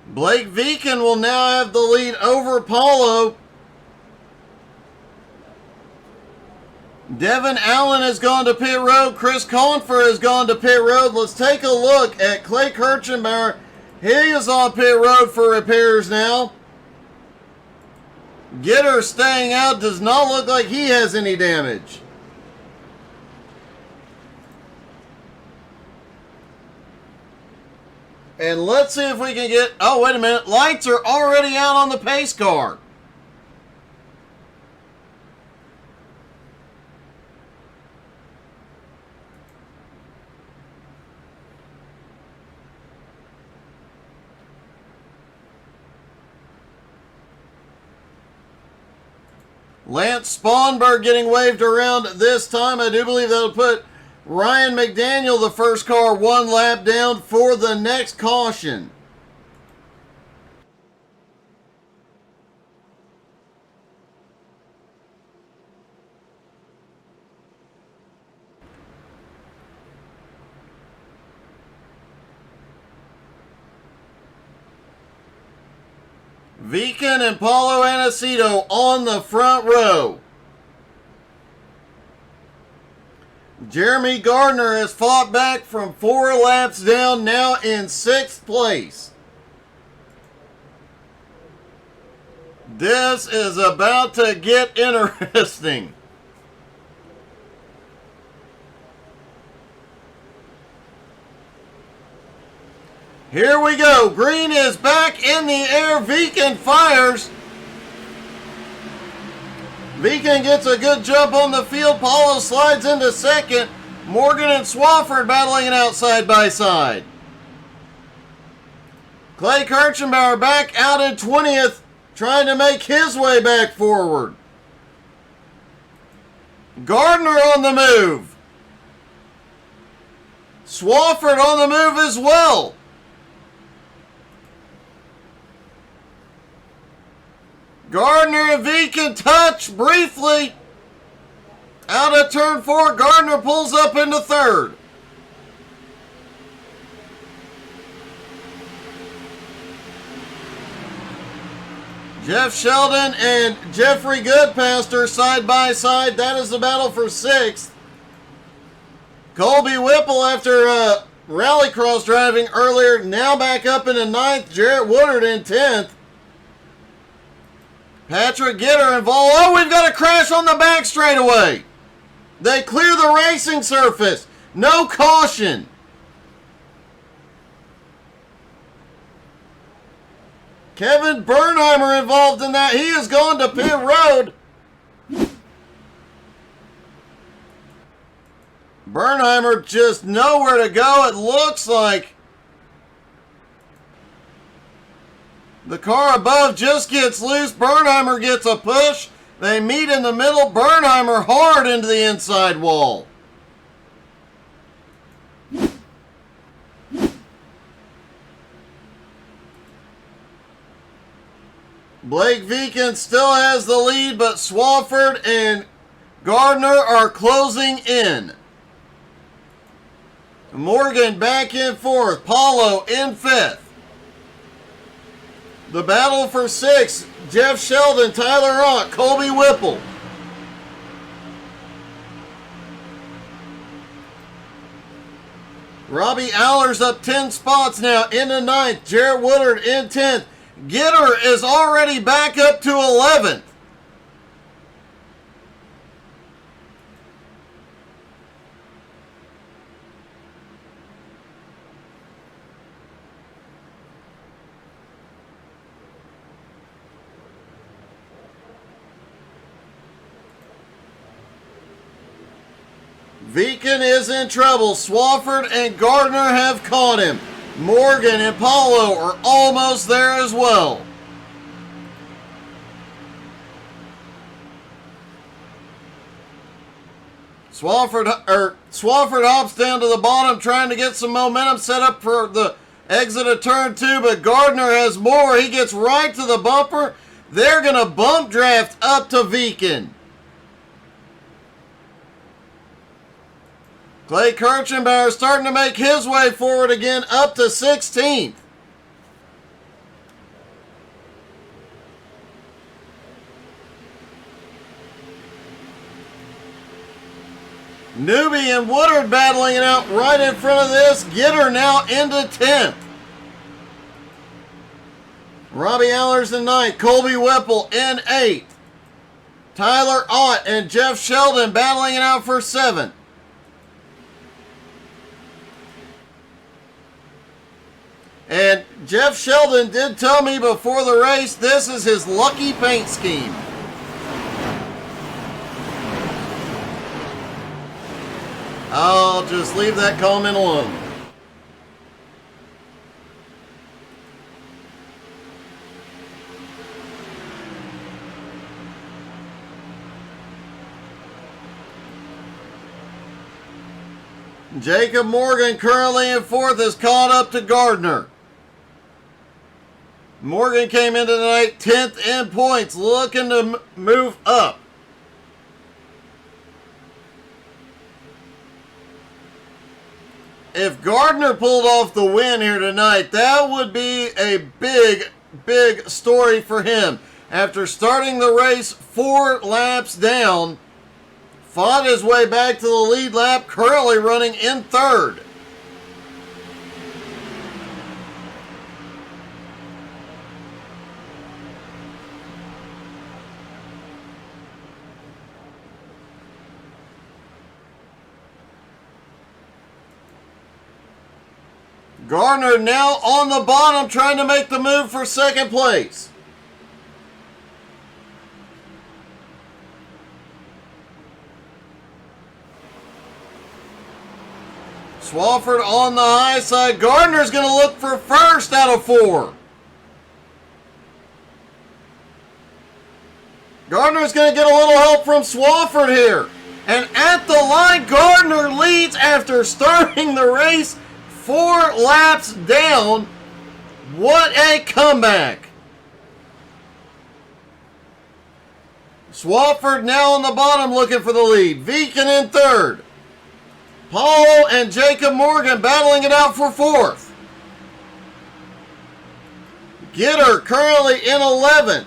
Blake Viken will now have the lead over Paulo. Devin Allen has gone to pit road. Chris Confer has gone to pit road. Let's take a look at Clay Kirchenbauer. He is on pit road for repairs now. Gitter staying out. Does not look like he has any damage. And let's see if we can get... Oh, wait a minute. Lights are already out on the pace car. Lance Sponberg getting waved around this time. I do believe that'll put Ryan McDaniel, the first car, one lap down for the next caution. Viken and Paulo Aniceto on the front row. Jeremy Gardner has fought back from 4 laps down, now in 6th place. This is about to get interesting. Here we go. Green is back in the air. Viken fires. Viken gets a good jump on the field. Paulo slides into second. Morgan and Swafford battling it out side by side. Clay Kirchenbauer back out in 20th, trying to make his way back forward. Gardner on the move. Swafford on the move as well. Gardner and Viken touch briefly. Out of turn 4, Gardner pulls up into third. Jeff Sheldon and Jeffrey Goodpaster side by side. That is the battle for 6th. Colby Whipple, after rallycross driving earlier, now back up into 9th. Jarrett Woodard in 10th. Patrick Gitter involved. Oh, we've got a crash on the back straightaway. They clear the racing surface. No caution. Kevin Bernheimer involved in that. He has gone to pit road. Bernheimer just nowhere to go. It looks like the car above just gets loose. Bernheimer gets a push. They meet in the middle. Bernheimer hard into the inside wall. Blake Viken still has the lead, but Swafford and Gardner are closing in. Morgan back in 4th. Paulo in 5th. The battle for 6th. Jeff Sheldon, Tyler Ott, Colby Whipple. Robbie Allers up 10 spots now into 9th. Jarrett Woodard in 10th. Gitter is already back up to 11th. Viken is in trouble. Swafford and Gardner have caught him. Morgan and Paulo are almost there as well. Swafford hops down to the bottom, trying to get some momentum set up for the exit of turn 2, but Gardner has more. He gets right to the bumper. They're going to bump draft up to Viken. Clay Kirchenbauer starting to make his way forward again, up to 16th. Newby and Woodard battling it out right in front of this. Gitter now into 10th. Robbie Allers in 9th. Colby Whipple in 8th. Tyler Ott and Jeff Sheldon battling it out for 7th. And Jeff Sheldon did tell me before the race this is his lucky paint scheme. I'll just leave that comment alone. Jacob Morgan currently in 4th is caught up to Gardner. Morgan came into the night 10th in points, looking to move up. If Gardner pulled off the win here tonight, that would be a big, big story for him. After starting the race 4 laps down, fought his way back to the lead lap, currently running in 3rd. Gardner now on the bottom, trying to make the move for 2nd place. Swafford on the high side. Gardner's going to look for first out of 4. Gardner's going to get a little help from Swafford here. And at the line, Gardner leads after starting the race 4 laps down. What a comeback. Swafford now on the bottom looking for the lead. Viken in third. Paulo and Jacob Morgan battling it out for fourth. Gitter currently in 11th.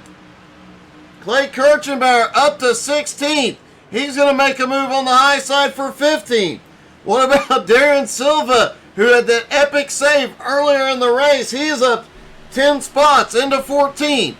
Clay Kirchenbauer up to 16th. He's going to make a move on the high side for 15th. What about Darren Silva, who had that epic save earlier in the race? He is up 10 spots into 14th.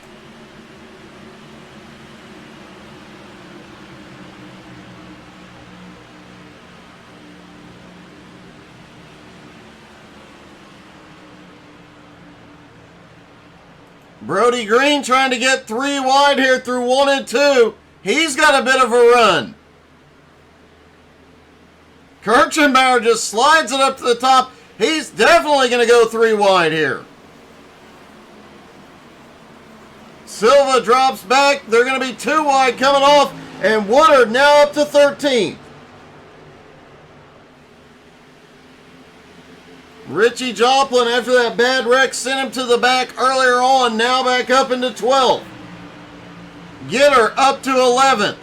Brody Green trying to get 3 wide here through 1 and 2. He's got a bit of a run. Kirchenbauer just slides it up to the top. He's definitely going to go 3 wide here. Silva drops back. They're going to be 2 wide coming off. And Woodard now up to 13th. Richie Joplin, after that bad wreck, sent him to the back earlier on. Now back up into 12th. Gitter up to 11th.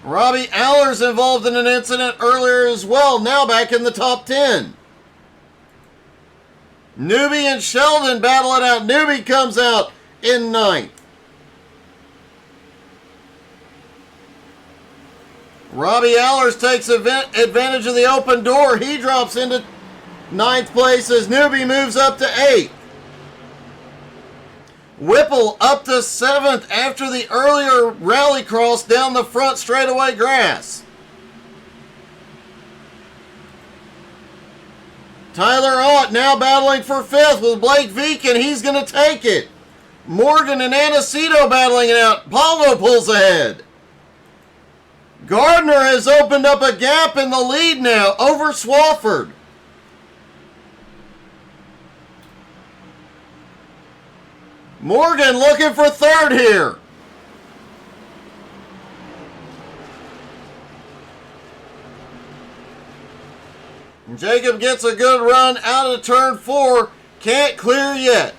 Robbie Allers involved in an incident earlier as well. Now back in the top 10. Newby and Sheldon battle it out. Newby comes out in 9th. Robbie Allers takes advantage of the open door. He drops into 9th place as Newby moves up to 8th. Whipple up to 7th after the earlier rally cross down the front straightaway grass. Tyler Ott now battling for 5th with Blake Viken. He's going to take it. Morgan and Anacito battling it out. Paulo pulls ahead. Gardner has opened up a gap in the lead now over Swafford. Morgan looking for 3rd here. Jacob gets a good run out of turn 4. Can't clear yet.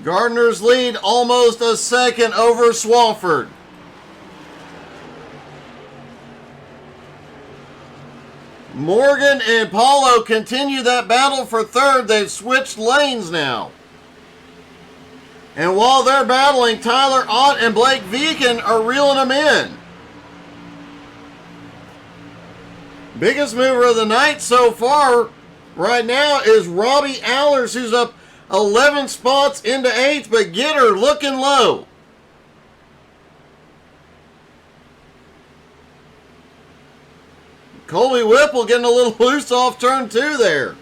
Gardner's lead almost a second over Swafford. Morgan and Paulo continue that battle for 3rd. They've switched lanes now. And while they're battling, Tyler Ott and Blake Viken are reeling them in. Biggest mover of the night so far right now is Robbie Allers, who's up 11 spots into 8th, but Gitter looking low. Colby Whipple getting a little loose off turn 2 there.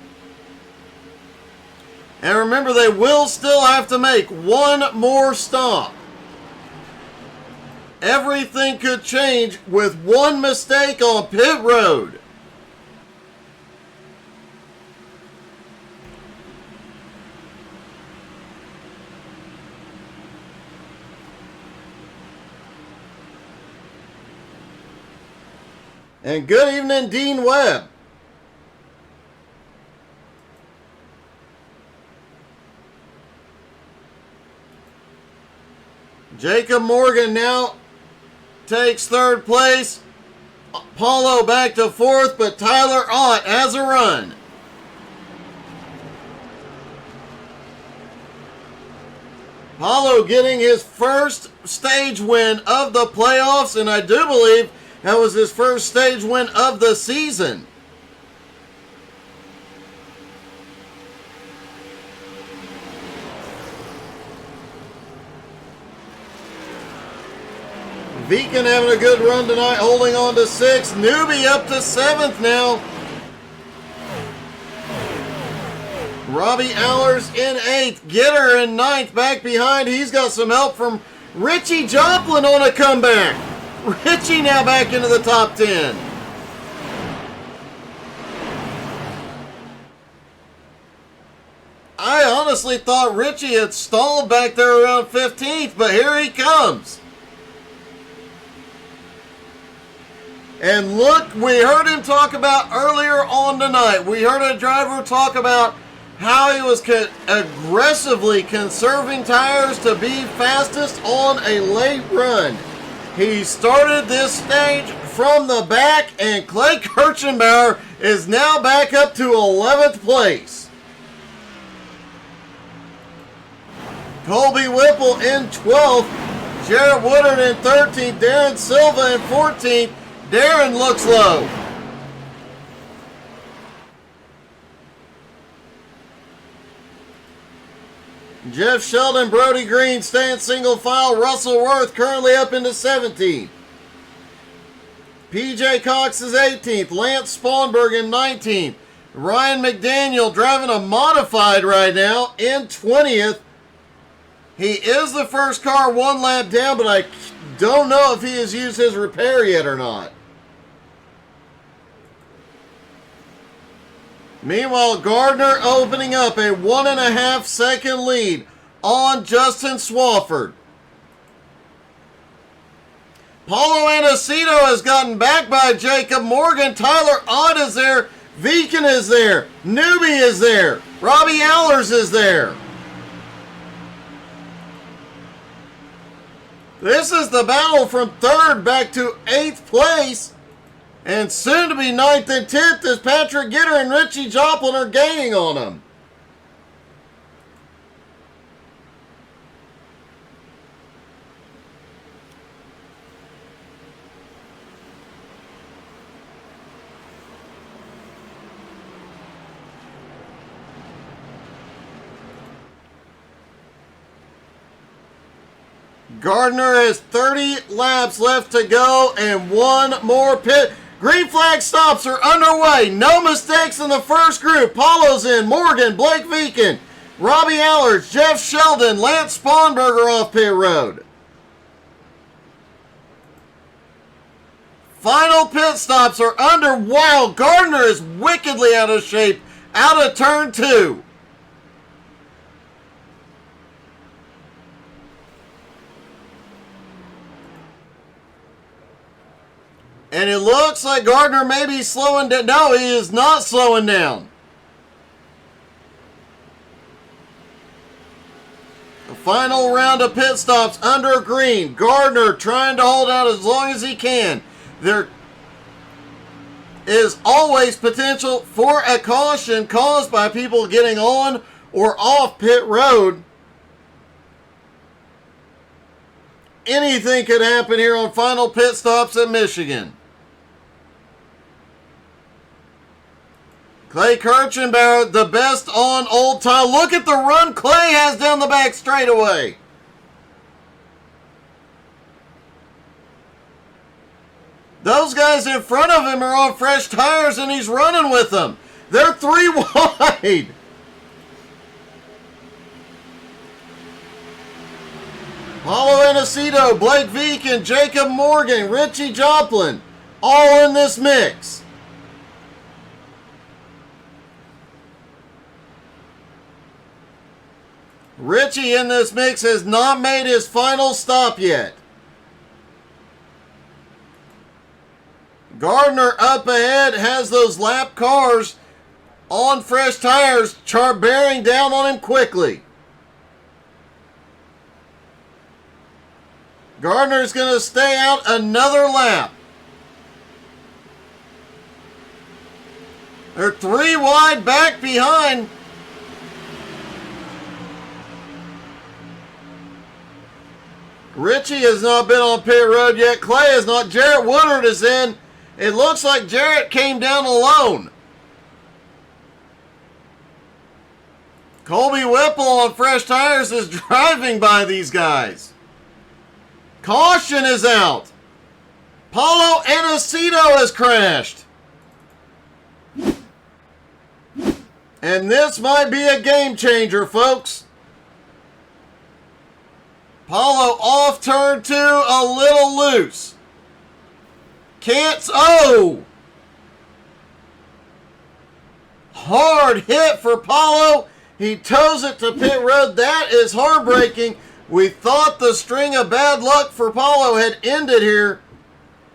And remember, they will still have to make 1 more stop. Everything could change with 1 mistake on pit road. And good evening, Dean Webb. Jacob Morgan now takes 3rd place. Paulo back to 4th, but Tyler Ott has a run. Paulo getting his first stage win of the playoffs, and I do believe that was his first stage win of the season. Beacon having a good run tonight, holding on to 6th. Newbie up to 7th now. Robbie Allers in 8th. Gitter in 9th. Back behind, he's got some help from Richie Joplin on a comeback. Richie now back into the top 10. I honestly thought Richie had stalled back there around 15th, but here he comes. And look, we heard him talk about earlier on tonight. We heard a driver talk about how he was aggressively conserving tires to be fastest on a late run. He started this stage from the back, and Clay Kirchenbauer is now back up to 11th place. Colby Whipple in 12th. Jarrett Woodard in 13th. Darren Silva in 14th. Darren looks low. Jeff Sheldon, Brody Green staying single file. Russell Worth currently up into 17th. PJ Cox is 18th. Lance Spawnberg in 19th. Ryan McDaniel driving a modified right now in 20th. He is the first car one lap down, but I don't know if he has used his repair yet or not. Meanwhile, Gardner opening up a 1.5 second lead on Justin Swafford. Paulo Anacito has gotten back by Jacob Morgan. Tyler Ott is there. Viken is there. Newbie is there. Robbie Allers is there. This is the battle from 3rd back to 8th place. And soon to be 9th and 10th as Patrick Gitter and Richie Joplin are gaining on him. Gardner has 30 laps left to go and one more pit. Green flag stops are underway. No mistakes in the first group. Paulo's in. Morgan, Blake Viken, Robbie Allers, Jeff Sheldon, Lance Spawnberger off pit road. Final pit stops are under. Wow, Gardner is wickedly out of shape. Out of turn 2. And it looks like Gardner may be slowing down. No, he is not slowing down. The final round of pit stops under green. Gardner trying to hold out as long as he can. There is always potential for a caution caused by people getting on or off pit road. Anything could happen here on final pit stops at Michigan. Clay Kirchenbauer, the best on old tire. Look at the run Clay has down the back straightaway. Those guys in front of him are on fresh tires and he's running with them. They're 3 wide. Paulo Anacito, Blake Viken, Jacob Morgan, Richie Joplin, all in this mix. Richie in this mix has not made his final stop yet. Gardner up ahead has those lap cars on fresh tires, bearing down on him quickly. Gardner's going to stay out another lap. They're 3 wide back behind. Richie has not been on pit road yet. Clay is not. Jarrett Woodard is in. It looks like Jarrett came down alone. Colby Whipple on fresh tires is driving by these guys. Caution is out. Paulo Aniceto has crashed. And this might be a game changer, folks. Paulo off turn 2, a little loose. Can't, oh! Hard hit for Paulo. He tows it to pit road. That is heartbreaking. We thought the string of bad luck for Paulo had ended here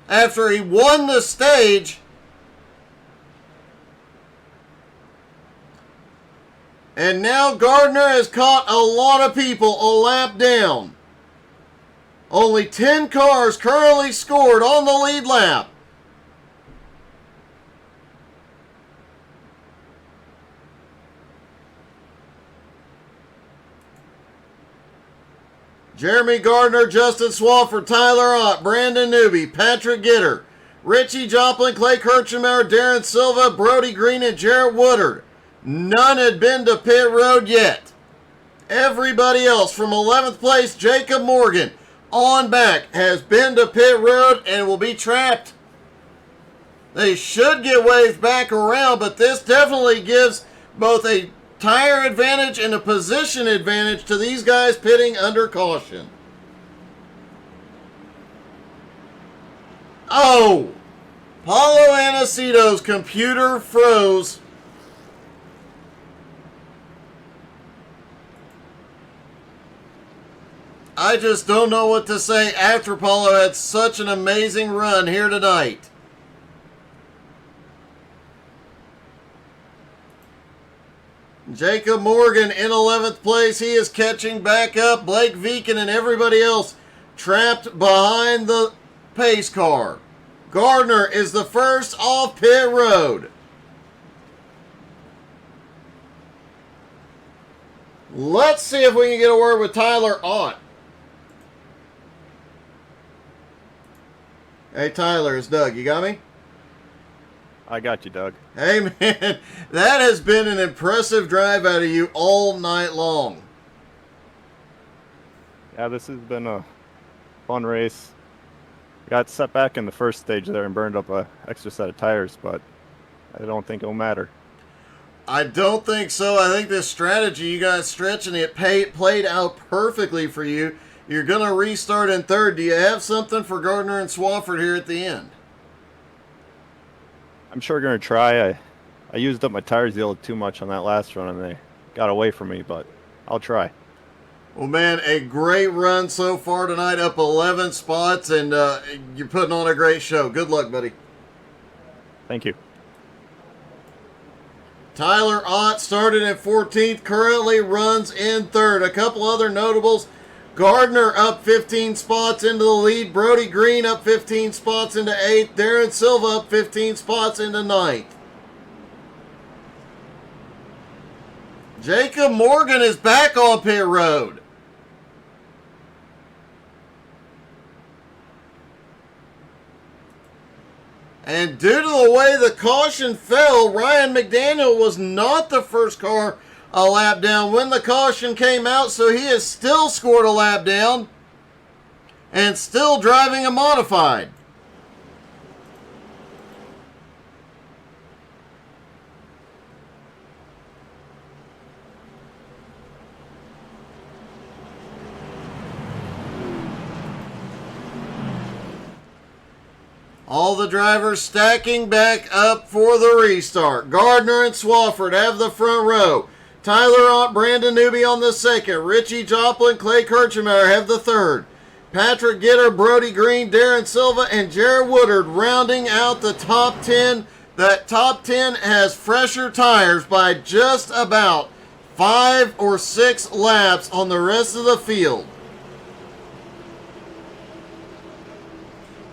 after he won the stage. And now Gardner has caught a lot of people a lap down. Only 10 cars currently scored on the lead lap. Jeremy Gardner, Justin Swafford, Tyler Ott, Brandon Newby, Patrick Gitter, Richie Joplin, Clay Kirchenmauer, Darren Silva, Brody Green, and Jarrett Woodard. None had been to pit road yet. Everybody else from 11th place, Jacob Morgan, on back, has been to pit road and will be trapped. They should get waved back around, but this definitely gives both a tire advantage and a position advantage to these guys pitting under caution. Oh! Paulo Aniceto's computer froze. I just don't know what to say after Paulo had such an amazing run here tonight. Jacob Morgan in 11th place. He is catching back up. Blake Viken and everybody else trapped behind the pace car. Gardner is the first off pit road. Let's see if we can get a word with Tyler Ott. Hey Tyler, it's Doug. You got me? I got you, Doug. Hey man, that has been an impressive drive out of you all night long. Yeah, this has been a fun race. Got set back in the first stage there and burned up an extra set of tires, but I don't think it'll matter. I don't think so. I think this strategy you guys stretching it played out perfectly for you. You're going to restart in third. Do you have something for Gardner and Swafford here at the end? I'm sure going to try. I used up my tires a little too much on that last run, and they got away from me, but I'll try. Well, man, a great run so far tonight, up 11 spots, and you're putting on a great show. Good luck, buddy. Thank you. Tyler Ott started in 14th, currently runs in third. A couple other notables. Gardner up 15 spots into the lead. Brody Green up 15 spots into 8th. Darren Silva up 15 spots into 9th. Jacob Morgan is back on pit road. And due to the way the caution fell, Ryan McDaniel was not the first car a lap down when the caution came out, so he has still scored a lap down and still driving a modified. All the drivers stacking back up for the restart. Gardner and Swafford have the front row. Tyler Ott, Brandon Newby on the second. Richie Joplin, Clay Kirchenmauer have the third. Patrick Gitter, Brody Green, Darren Silva, and Jarrett Woodard rounding out the top 10. That top 10 has fresher tires by just about 5 or 6 laps on the rest of the field.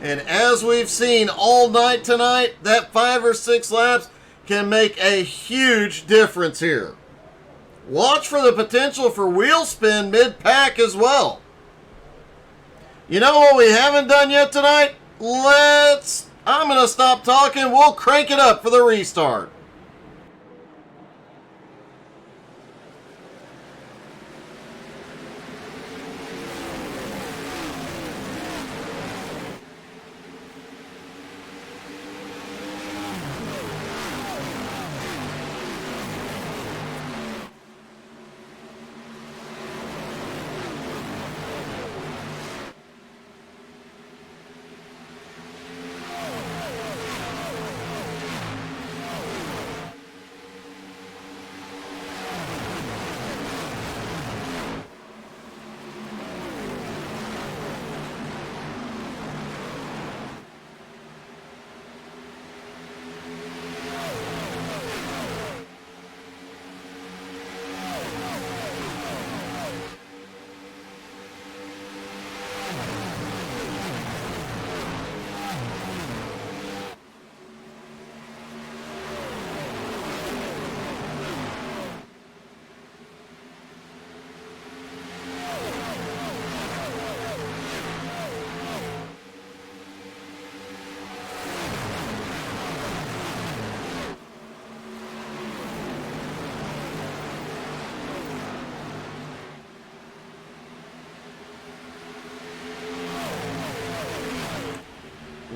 And as we've seen all night tonight, that 5 or 6 laps can make a huge difference here. Watch for the potential for wheel spin mid-pack as well. You know what we haven't done yet tonight? I'm going to stop talking. We'll crank it up for the restart.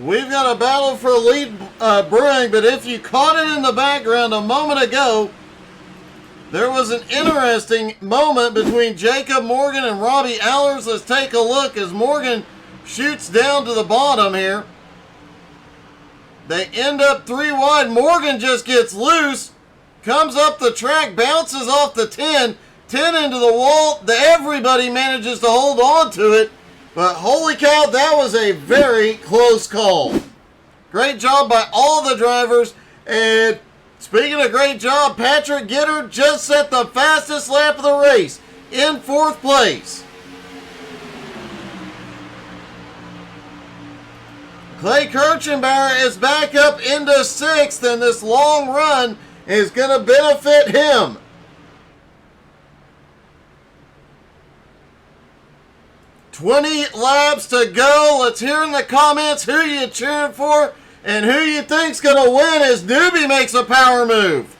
We've got a battle for lead brewing, but if you caught it in the background a moment ago, there was an interesting moment between Jacob Morgan and Robbie Allers. Let's take a look as Morgan shoots down to the bottom here. They end up 3 wide. Morgan just gets loose, comes up the track, bounces off the 10 into the wall. Everybody manages to hold on to it, but holy cow, that was a very close call. Great job by all the drivers, and speaking of great job, Patrick Gitter just set the fastest lap of the race in 4th place. Clay Kirchenbauer is back up into 6th, and this long run is going to benefit him. $20 laps to go. Let's hear in the comments who you cheering for and who you think's going to win as Newbie makes a power move.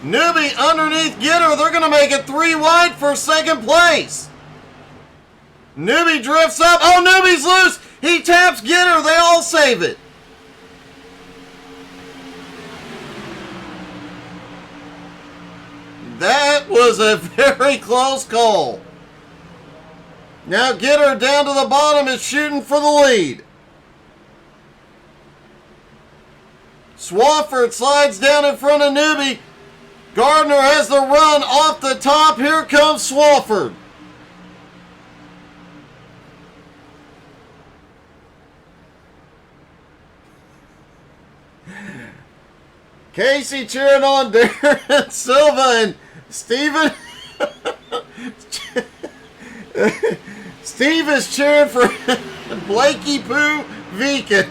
Newbie underneath Gitter. They're going to make it 3 wide for 2nd place. Newbie drifts up. Oh, Newbie's loose. He taps Gitter. They all save it. That was a very close call. Now Gitter down to the bottom is shooting for the lead. Swafford slides down in front of Newbie. Gardner has the run off the top. Here comes Swafford. Casey cheering on Darren Silva and Steven. Steve is cheering for Blakey Pooh Viken.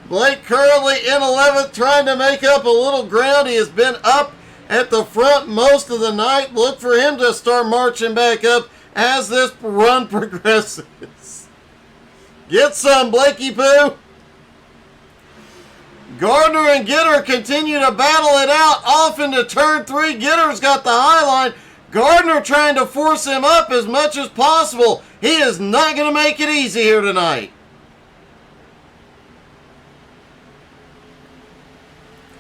Blake currently in 11th, trying to make up a little ground. He has been up at the front most of the night. Look for him to start marching back up as this run progresses. Get some, Blakey Pooh. Gardner and Gitter continue to battle it out off into turn 3. Gitter's got the high line. Gardner trying to force him up as much as possible. He is not going to make it easy here tonight.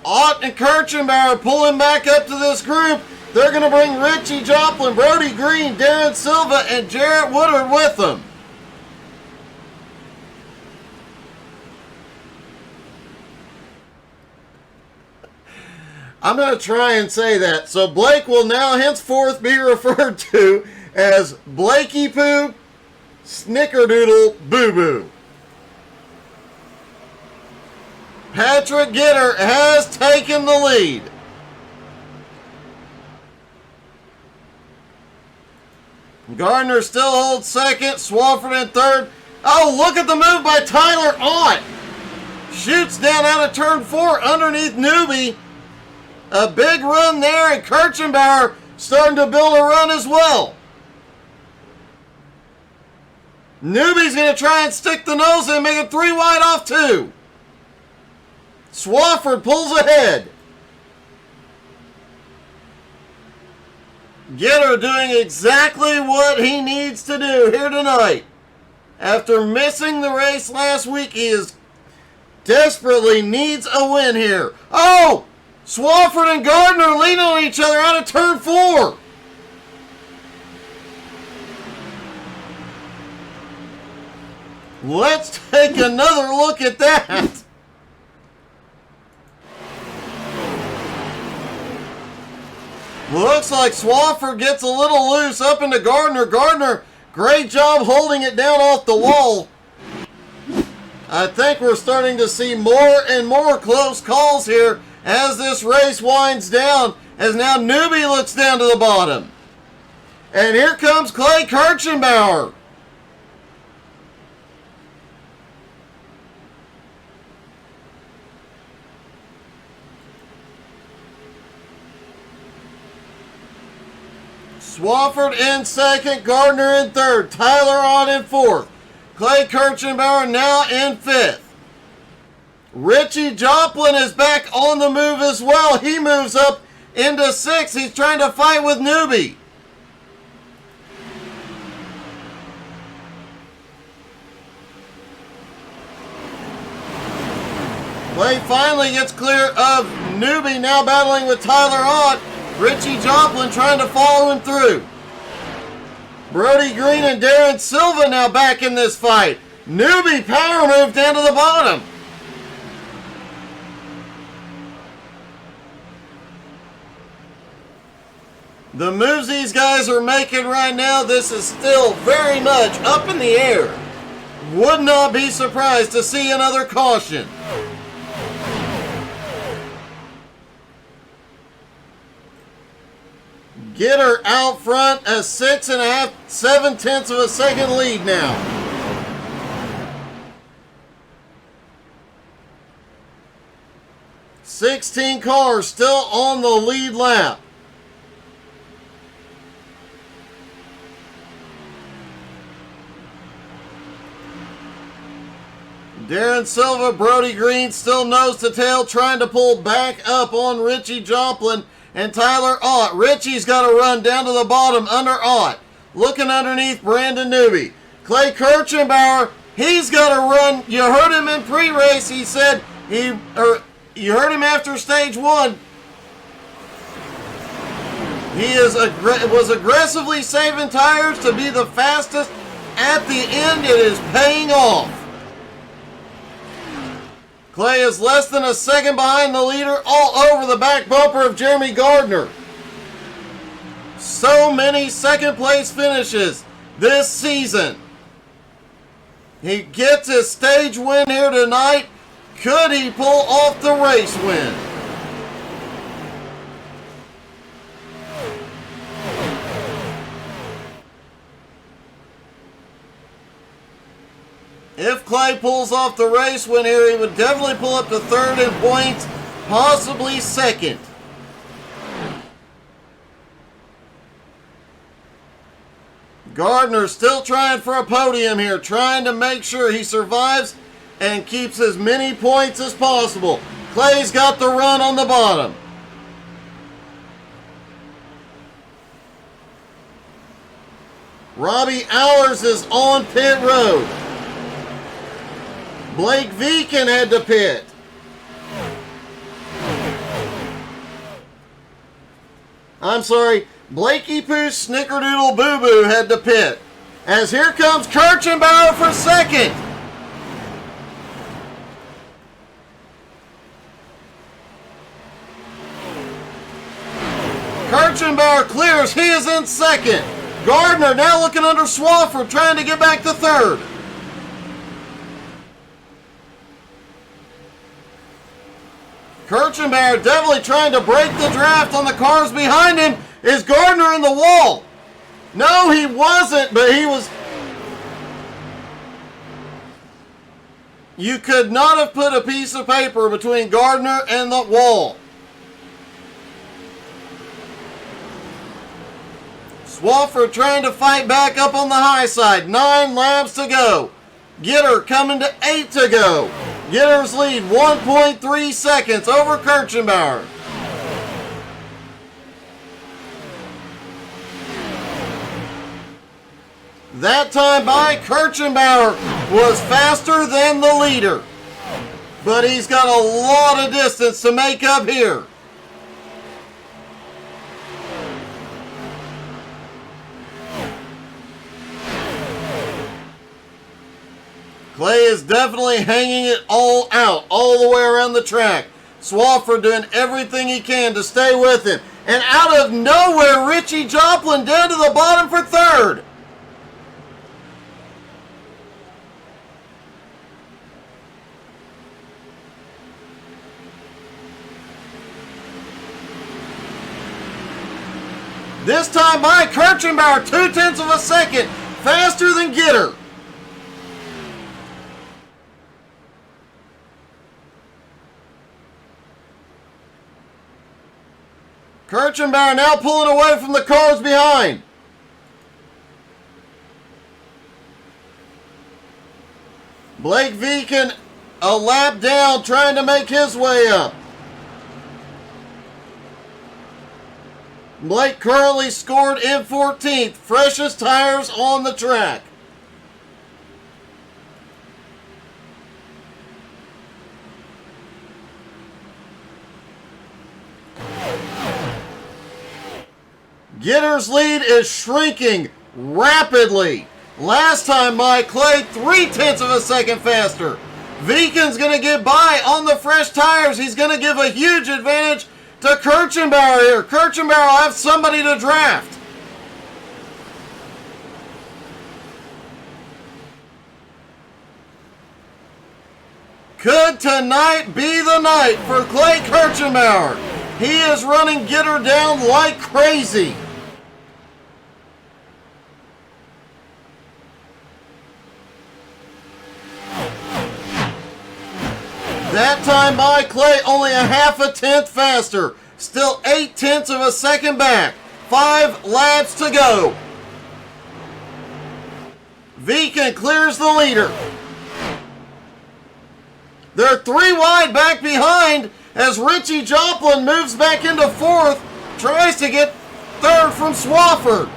Ott and Kirchenbauer pulling back up to this group. They're going to bring Richie Joplin, Brody Green, Darren Silva, and Jarrett Woodard with them. I'm going to try and say that. So Blake will now henceforth be referred to as Blakey Pooh Snickerdoodle Boo Boo. Patrick Gitter has taken the lead. Gardner still holds 2nd. Swafford in 3rd. Oh, look at the move by Tyler Ott. Shoots down out of turn 4 underneath Newbie. A big run there, and Kirchenbauer starting to build a run as well. Newbie's going to try and stick the nose in, make it 3 wide off 2. Swafford pulls ahead. Gitter doing exactly what he needs to do here tonight. After missing the race last week, he is desperately needs a win here. Oh! Swafford and Gardner leaning on each other out of turn 4. Let's take another look at that. Looks like Swafford gets a little loose up into Gardner. Gardner, great job holding it down off the wall. I think we're starting to see more and more close calls here as this race winds down, as now Newbie looks down to the bottom. And here comes Clay Kirchenbauer. Swafford in 2nd, Gardner in 3rd, Tyler Ott in 4th. Clay Kirchenbauer now in 5th. Richie Joplin is back on the move as well. He moves up into 6th. He's trying to fight with Newbie. Clay finally gets clear of Newbie, now battling with Tyler Ott. Richie Joplin trying to follow him through. Brody Green and Darren Silva now back in this fight. Newbie power move down to the bottom. The moves these guys are making right now, this is still very much up in the air. Would not be surprised to see another caution. Gitter out front, a 6.5, 7/10 of a second lead now. "16 cars still on the lead lap. Darren Silva, Brody Green still nose to tail, trying to pull back up on Richie Joplin and Tyler Ott. Richie's got to run down to the bottom under Ott. Looking underneath Brandon Newby. Clay Kirchenbauer, he's got to run. You heard him in pre-race. He said you heard him after stage one. He was aggressively saving tires to be the fastest. At the end, it is paying off. Clay is less than a second behind the leader, all over the back bumper of Jeremy Gardner. So many second place finishes this season. He gets his stage win here tonight. Could he pull off the race win? If Clay pulls off the race win here, he would definitely pull up to third in points, possibly second. Gardner still trying for a podium here, trying to make sure he survives and keeps as many points as possible. Clay's got the run on the bottom. Robbie Allers is on pit road. Blake Viken had to pit. I'm sorry, Blakey Poo Snickerdoodle Boo Boo had to pit. As here comes Kirchenbauer for second. Kirchenbauer clears, he is in second. Gardner now looking under Swafford, trying to get back to third. Kirchenbauer definitely trying to break the draft on the cars behind him. Is Gardner in the wall? No, he wasn't, but he was. You could not have put a piece of paper between Gardner and the wall. Swafford trying to fight back up on the high side. 9 laps to go. Gitter coming to 8 to go. Gitter's lead 1.3 seconds over Kirchenbauer. That time by Kirchenbauer was faster than the leader. But he's got a lot of distance to make up here. Clay is definitely hanging it all out, all the way around the track. Swafford doing everything he can to stay with him. And out of nowhere, Richie Joplin down to the bottom for third. This time by Kirchenbauer, 0.2 of a second, faster than Gitter. Kirchenbauer now pulling away from the cars behind. Blake Viken a lap down, trying to make his way up. Blake currently scored in 14th, freshest tires on the track. Gitter's lead is shrinking rapidly. Last time by Clay, 0.3 of a second faster. Viken's going to get by on the fresh tires. He's going to give a huge advantage to Kirchenbauer here. Kirchenbauer will have somebody to draft. Could tonight be the night for Clay Kirchenbauer? He is running Gitter down like crazy. That time by Clay only a 0.5 tenth faster. Still 0.8 of a second back. 5 laps to go. Viken clears the leader. They're 3 wide back behind as Richie Joplin moves back into 4th. Tries to get 3rd from Swafford.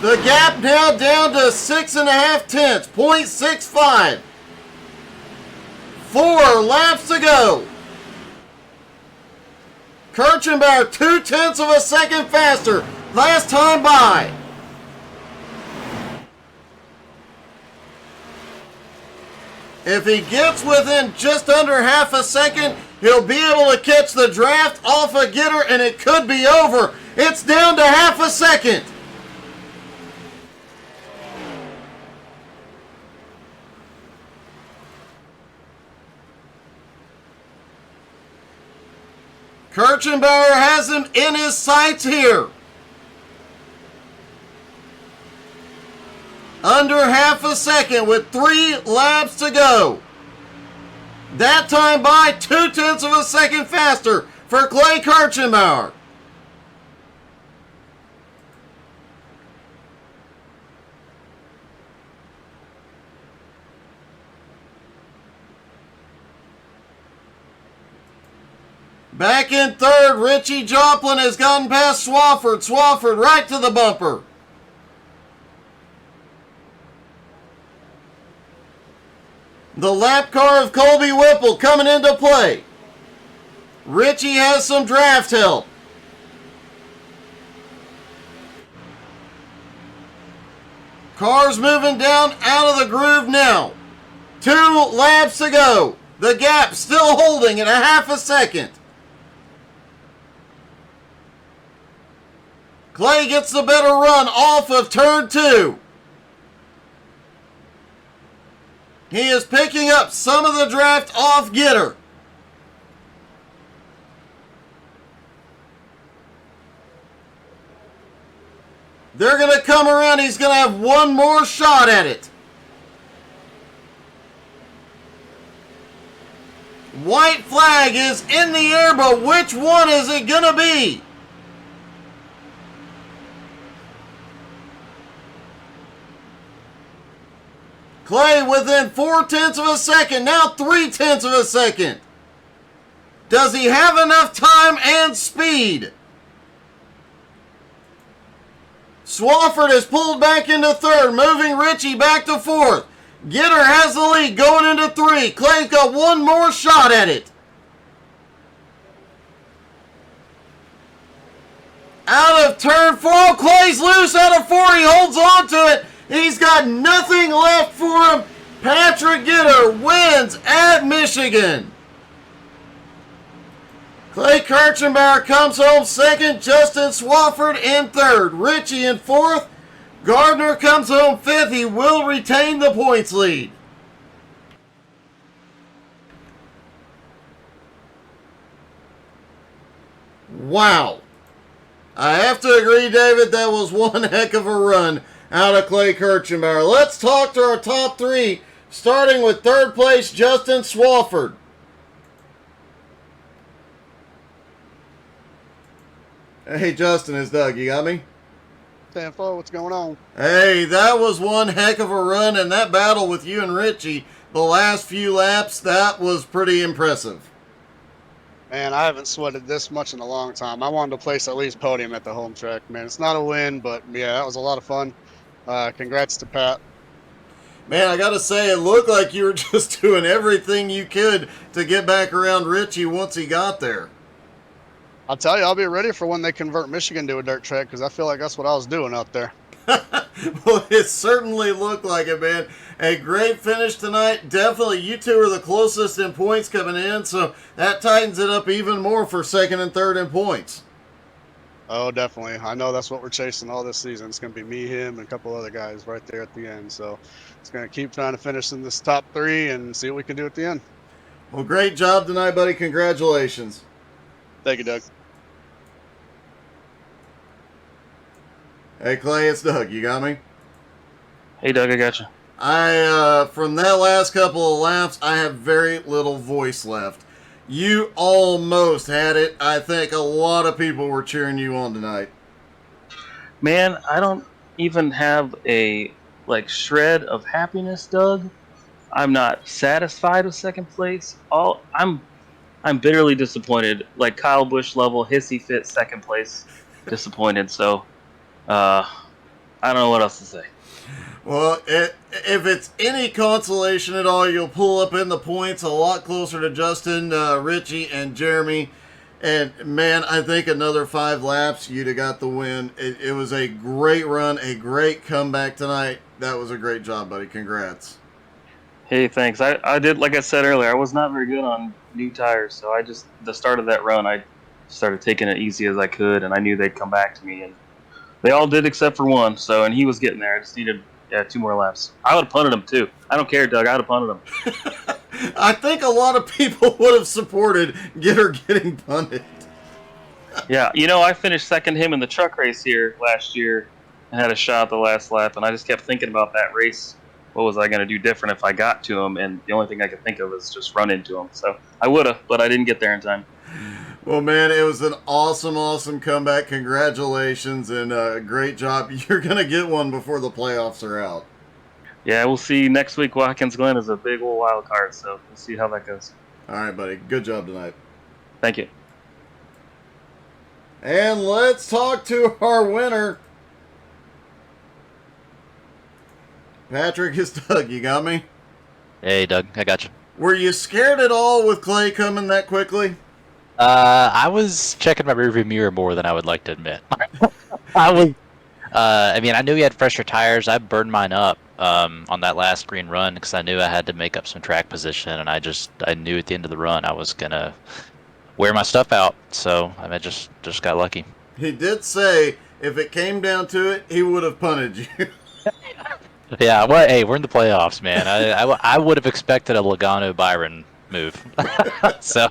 The gap now down to 6.5 tenths, 0.65. 4 laps to go. Kirchenbauer 0.2 of a second faster. Last time by. If he gets within just under 0.5 second, he'll be able to catch the draft off a Gitter and it could be over. It's down to 0.5 second. Kirchenbauer has him in his sights here. Under 0.5 second with 3 laps to go. That time by 0.2 of a second faster for Clay Kirchenbauer. Back in 3rd, Richie Joplin has gotten past Swafford. Swafford right to the bumper. The lap car of Colby Whipple coming into play. Richie has some draft help. Cars moving down out of the groove now. 2 laps to go. The gap still holding at a 0.5 second. Clay gets the better run off of turn 2. He is picking up some of the draft off Gitter. They're going to come around. He's going to have one more shot at it. White flag is in the air, but which one is it going to be? Clay within 0.4 of a second, now 0.3 of a second. Does he have enough time and speed? Swafford is pulled back into 3rd, moving Richie back to 4th. Gitter has the lead going into 3. Clay's got one more shot at it. Out of turn 4, Clay's loose out of 4. He holds on to it. He's got nothing left for him. Patrick Gitter wins at Michigan. Clay Kirchenbauer comes home 2nd. Justin Swafford in 3rd. Richie in 4th. Gardner comes home 5th. He will retain the points lead. Wow. I have to agree, David, that was one heck of a run out of Clay Kirchenbauer. Let's talk to our top 3, starting with 3rd place, Justin Swafford. Hey, Justin, it's Doug. You got me? 10-4, what's going on? Hey, that was one heck of a run, and that battle with you and Richie, the last few laps, that was pretty impressive. Man, I haven't sweated this much in a long time. I wanted to place at least podium at the home track, man. It's not a win, but yeah, that was a lot of fun. Congrats to Pat. Man, I got to say, it looked like you were just doing everything you could to get back around Richie once he got there. I'll tell you, I'll be ready for when they convert Michigan to a dirt track because I feel like that's what I was doing out there. Well, it certainly looked like it, man. A great finish tonight. Definitely, you two are the closest in points coming in, so that tightens it up even more for second and third in points. Oh, definitely. I know that's what we're chasing all this season. It's going to be me, him, and a couple other guys right there at the end. So it's going to keep trying to finish in this top three and see what we can do at the end. Well, great job tonight, buddy. Congratulations. Thank you, Doug. Hey, Clay, it's Doug. You got me? Hey, Doug, I got you. From that last couple of laps, I have very little voice left. You almost had it. I think a lot of people were cheering you on tonight. Man, I don't even have a shred of happiness, Doug. I'm not satisfied with second place. I'm bitterly disappointed. Like Kyle Busch level hissy fit second place disappointed. So I don't know what else to say. Well, if it's any consolation at all, you'll pull up in the points a lot closer to Justin, Richie, and Jeremy. And, man, I think another 5 laps, you'd have got the win. It was a great run, a great comeback tonight. That was a great job, buddy. Congrats. Hey, thanks. I did, like I said earlier, I was not very good on new tires. So the start of that run, I started taking it easy as I could, and I knew they'd come back to me. And they all did except for one, and he was getting there. I just needed 2 more laps. I would have punted him, too. I don't care, Doug. I would have punted him. I think a lot of people would have supported Gitter getting punted. Yeah, I finished second him in the truck race here last year and had a shot at the last lap, and I just kept thinking about that race. What was I going to do different if I got to him? And the only thing I could think of is just run into him. So I would have, but I didn't get there in time. Well, man, it was an awesome, awesome comeback. Congratulations, and great job. You're going to get one before the playoffs are out. Yeah, we'll see next week. Watkins Glen is a big old wild card, so we'll see how that goes. All right, buddy. Good job tonight. Thank you. And let's talk to our winner. Patrick, is Doug. You got me? Hey, Doug. I got you. Were you scared at all with Clay coming that quickly? I was checking my rearview mirror more than I would like to admit. I knew he had fresher tires. I burned mine up on that last green run because I knew I had to make up some track position, and I knew at the end of the run I was gonna wear my stuff out. So I just got lucky. He did say if it came down to it, he would have punted you. Yeah, well, hey, we're in the playoffs, man. I would have expected a Logano Byron move. So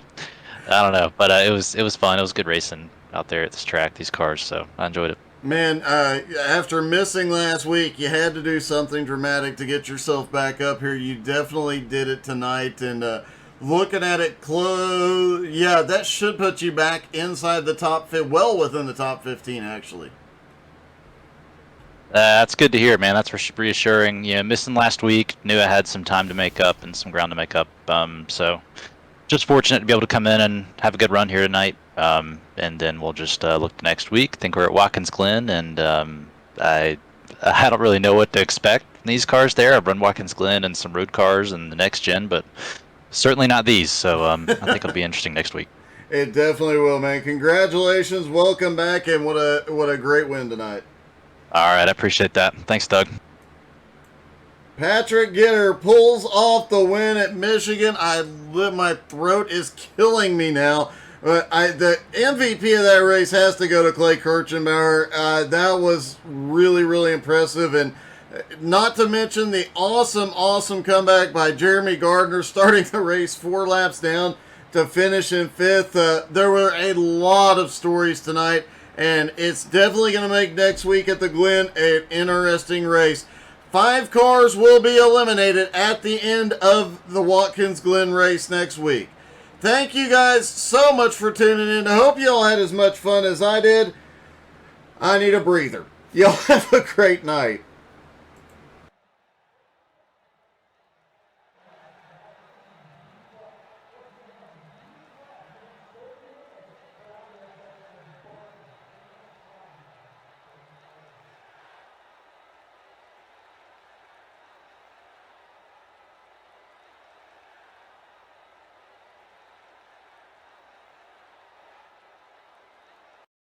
I don't know, but it was fun. It was good racing out there at this track, these cars. So I enjoyed it. Man, after missing last week, you had to do something dramatic to get yourself back up here. You definitely did it tonight, and looking at it close, yeah, that should put you back inside the top, well within the top 15, actually. That's good to hear, man. That's reassuring. Missing last week, knew I had some time to make up and some ground to make up. So just fortunate to be able to come in and have a good run here tonight. And then we'll just look to next week. Think we're at Watkins Glen, and I don't really know what to expect in these cars there. I've run Watkins Glen and some road cars and the next gen, but certainly not these. So I think it'll be interesting next week. It definitely will, man. Congratulations. Welcome back, and what a great win tonight. All right, I appreciate that. Thanks, Doug. Patrick Gitter pulls off the win at Michigan. My throat is killing me now. The MVP of that race has to go to Clay Kirchenbauer. That was really, really impressive. And not to mention the awesome, awesome comeback by Jeremy Gardner, starting the race 4 laps down to finish in 5th. There were a lot of stories tonight, and it's definitely going to make next week at the Glen an interesting race. 5 cars will be eliminated at the end of the Watkins Glen race next week. Thank you guys so much for tuning in. I hope you all had as much fun as I did. I need a breather. Y'all have a great night.